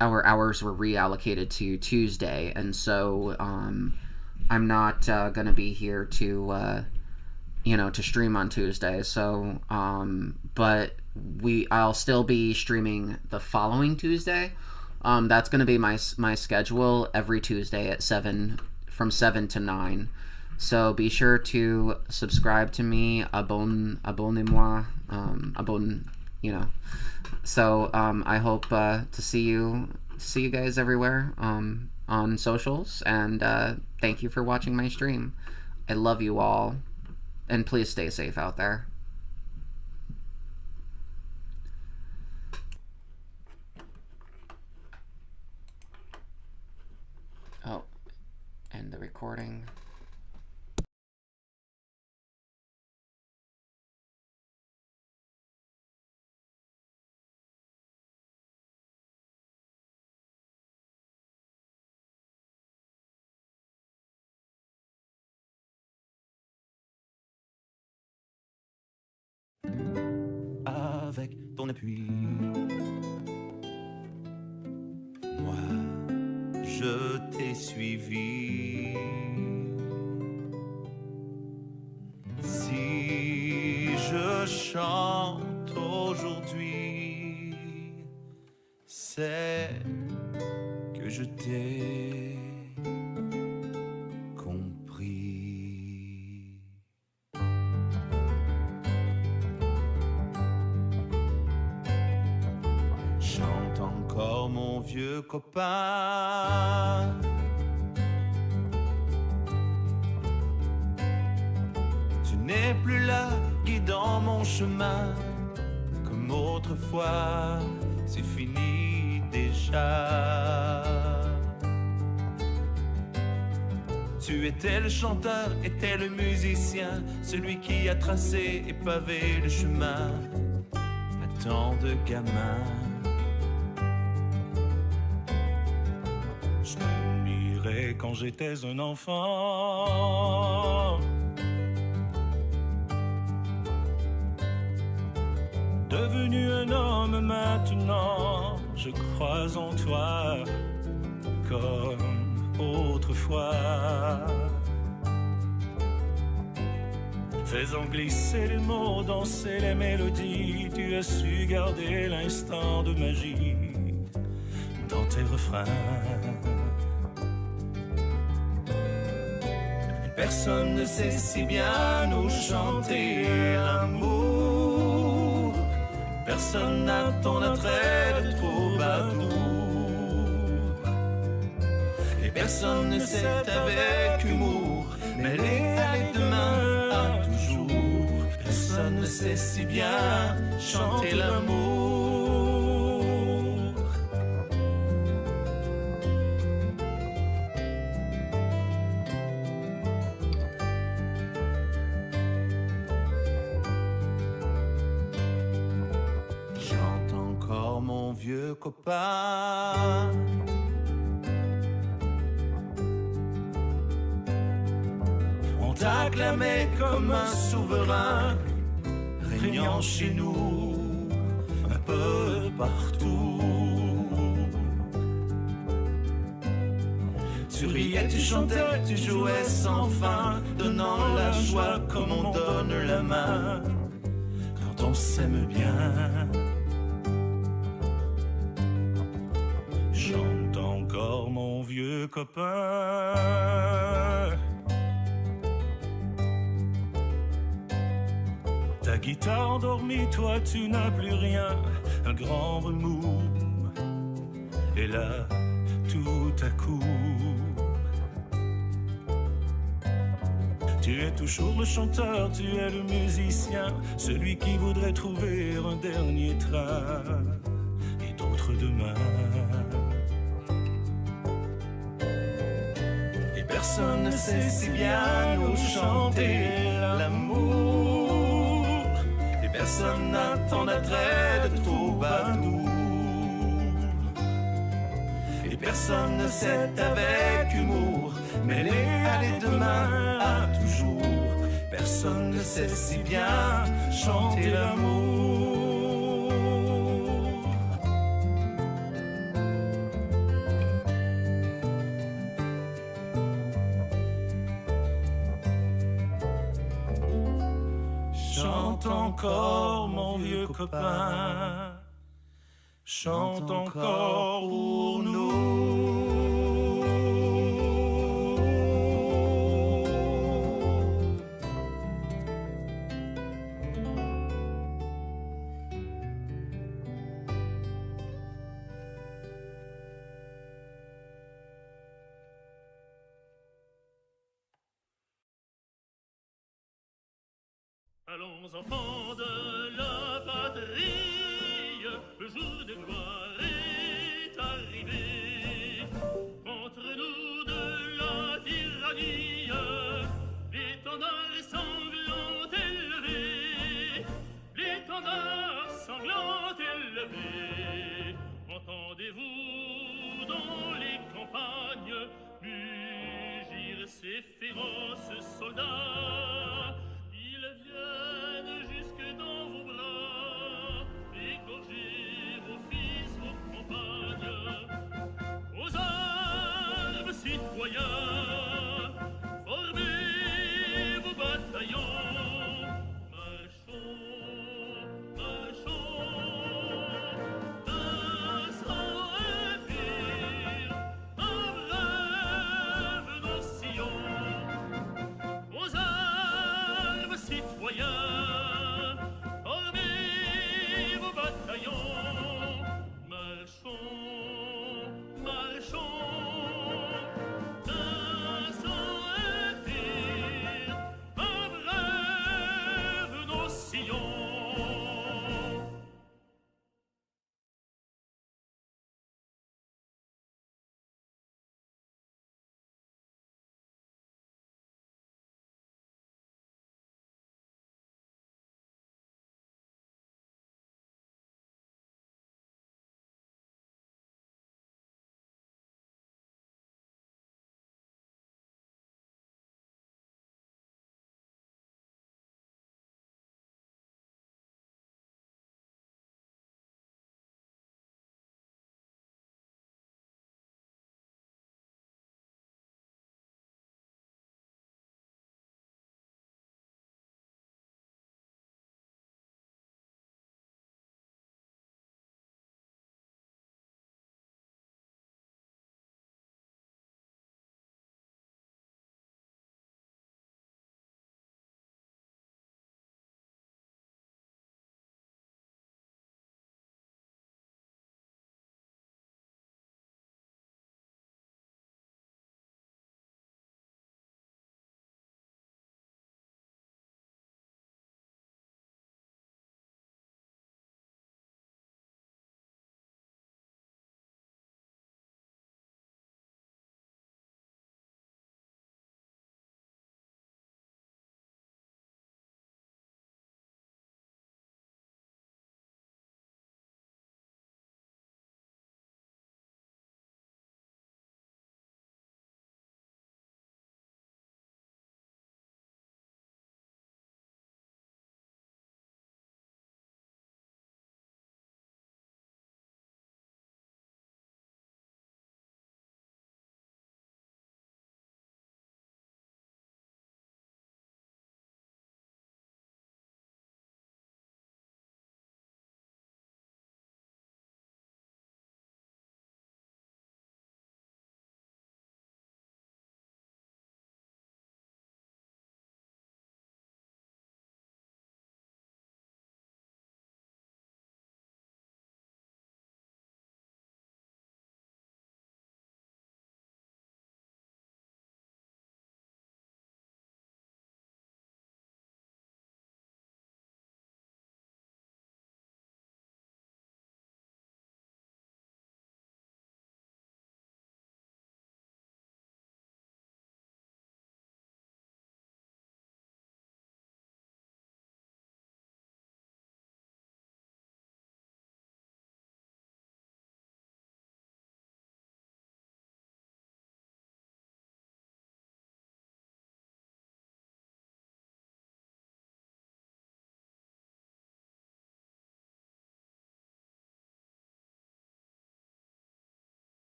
A: hours were reallocated to Tuesday, and so I'm not gonna be here to you know, to stream on Tuesday. So but I'll still be streaming the following Tuesday. That's gonna be my schedule every Tuesday at 7, from 7 to 9. So be sure to subscribe to me, abonnez-moi, you know. So I hope to see you guys everywhere on socials, and thank you for watching my stream. I love you all, and please stay safe out there. Oh, and the recording.
J: avec ton appui. Moi, je t'ai suivi. Si je chante aujourd'hui, c'est que je t'ai compris. Chante encore mon vieux copain. Tu n'es plus là, guidant mon chemin. Comme autrefois, c'est fini déjà. Tu étais le chanteur, étais le musicien, celui qui a tracé et pavé le chemin à tant de gamins.
P: Je t'admirais quand j'étais un enfant. Devenu un homme maintenant, je crois en toi comme autrefois. Faisant glisser les mots, danser les mélodies, tu as su garder l'instant de magie dans tes refrains.
J: Personne ne sait si bien nous chanter l'amour. Personne n'a ton attrait de troubadour. Et personne ne sait avec humour mêler aller demain à toujours. Personne ne sait si bien chanter l'amour. Chante encore mon vieux copain. On t'acclamait comme un souverain, régnant chez nous un peu partout. Tu riais, tu chantais, tu jouais sans fin, donnant la joie comme on donne la main quand on s'aime bien.
P: Chante encore mon vieux copain. Ta guitare endormie, toi tu n'as plus rien. Un grand remous. Et là, tout à coup, tu es toujours le chanteur, tu es le musicien, celui qui voudrait trouver un dernier train et d'autres demain.
J: Et personne ne sait si bien nous chanter l'amour. Et personne n'a ton attrait de troubadour. Et personne ne sait avec humour mêler aller demain à toujours. Personne ne sait si bien chanter l'amour. Chante encore mon vieux copain. Chante encore pour nous.
Q: Allons enfants de la patrie, le jour de gloire est arrivé. Contre nous de la tyrannie, l'étendard sanglant élevé, l'étendard sanglant élevé. Entendez-vous dans les campagnes mugir ces féroces soldats? Ils viennent jusque dans vos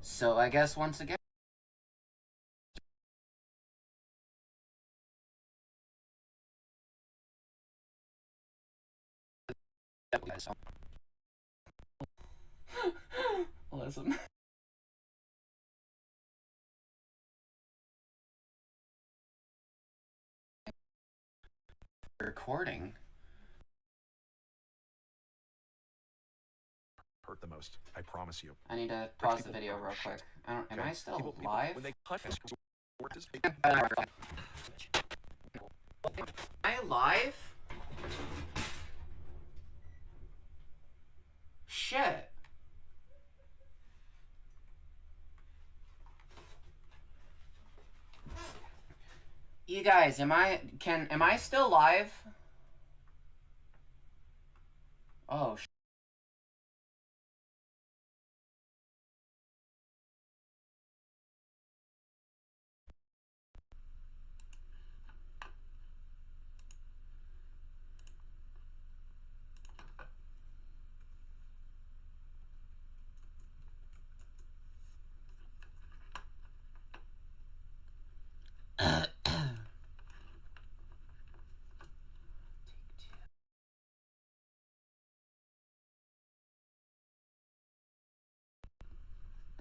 A: So I guess once again. Listen. Recording.
B: Hurt the most. I promise you.
A: I need to pause the video real quick. Am I still live?
B: When they cut
A: Am I live? Shit. You guys, am I still live? Oh,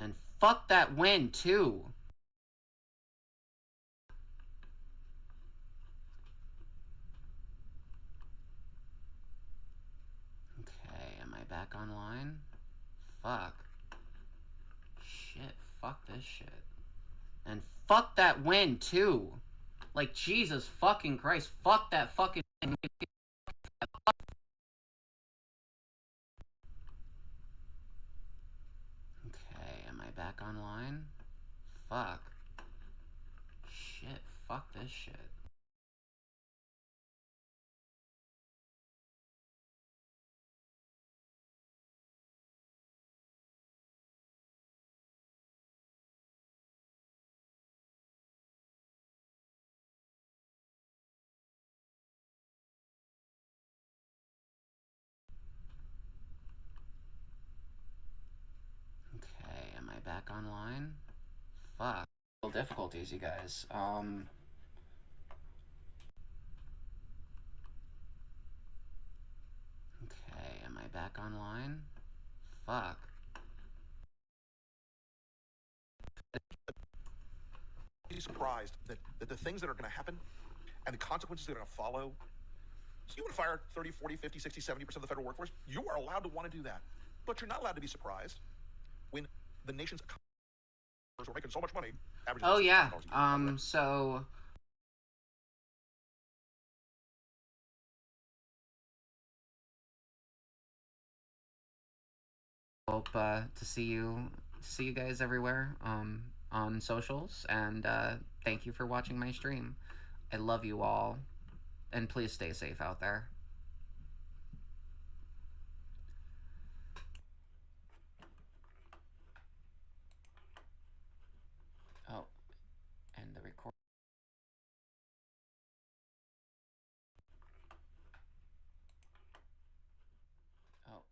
A: and fuck that win too. Okay, am I back online? Fuck. Shit, fuck this shit. And fuck that win too. Like, Jesus fucking Christ, fuck that fucking win. Okay, am I back online? Fuck. Shit, fuck this shit. Okay, am I back online? Fuck. Difficulties, you guys. Okay, am I back online? Fuck.
B: Be surprised that the things that are going to happen and the consequences that are going to follow. So you want to fire 30, 40, 50, 60, 70% of the federal workforce? You are allowed to want to do that. But you're not allowed to be surprised when the nation's economy are making so much money.
A: Oh yeah. So hope to see you guys everywhere on socials, and thank you for watching my stream. I love you all, and please stay safe out there. Oh, and the record. Oh.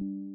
A: you.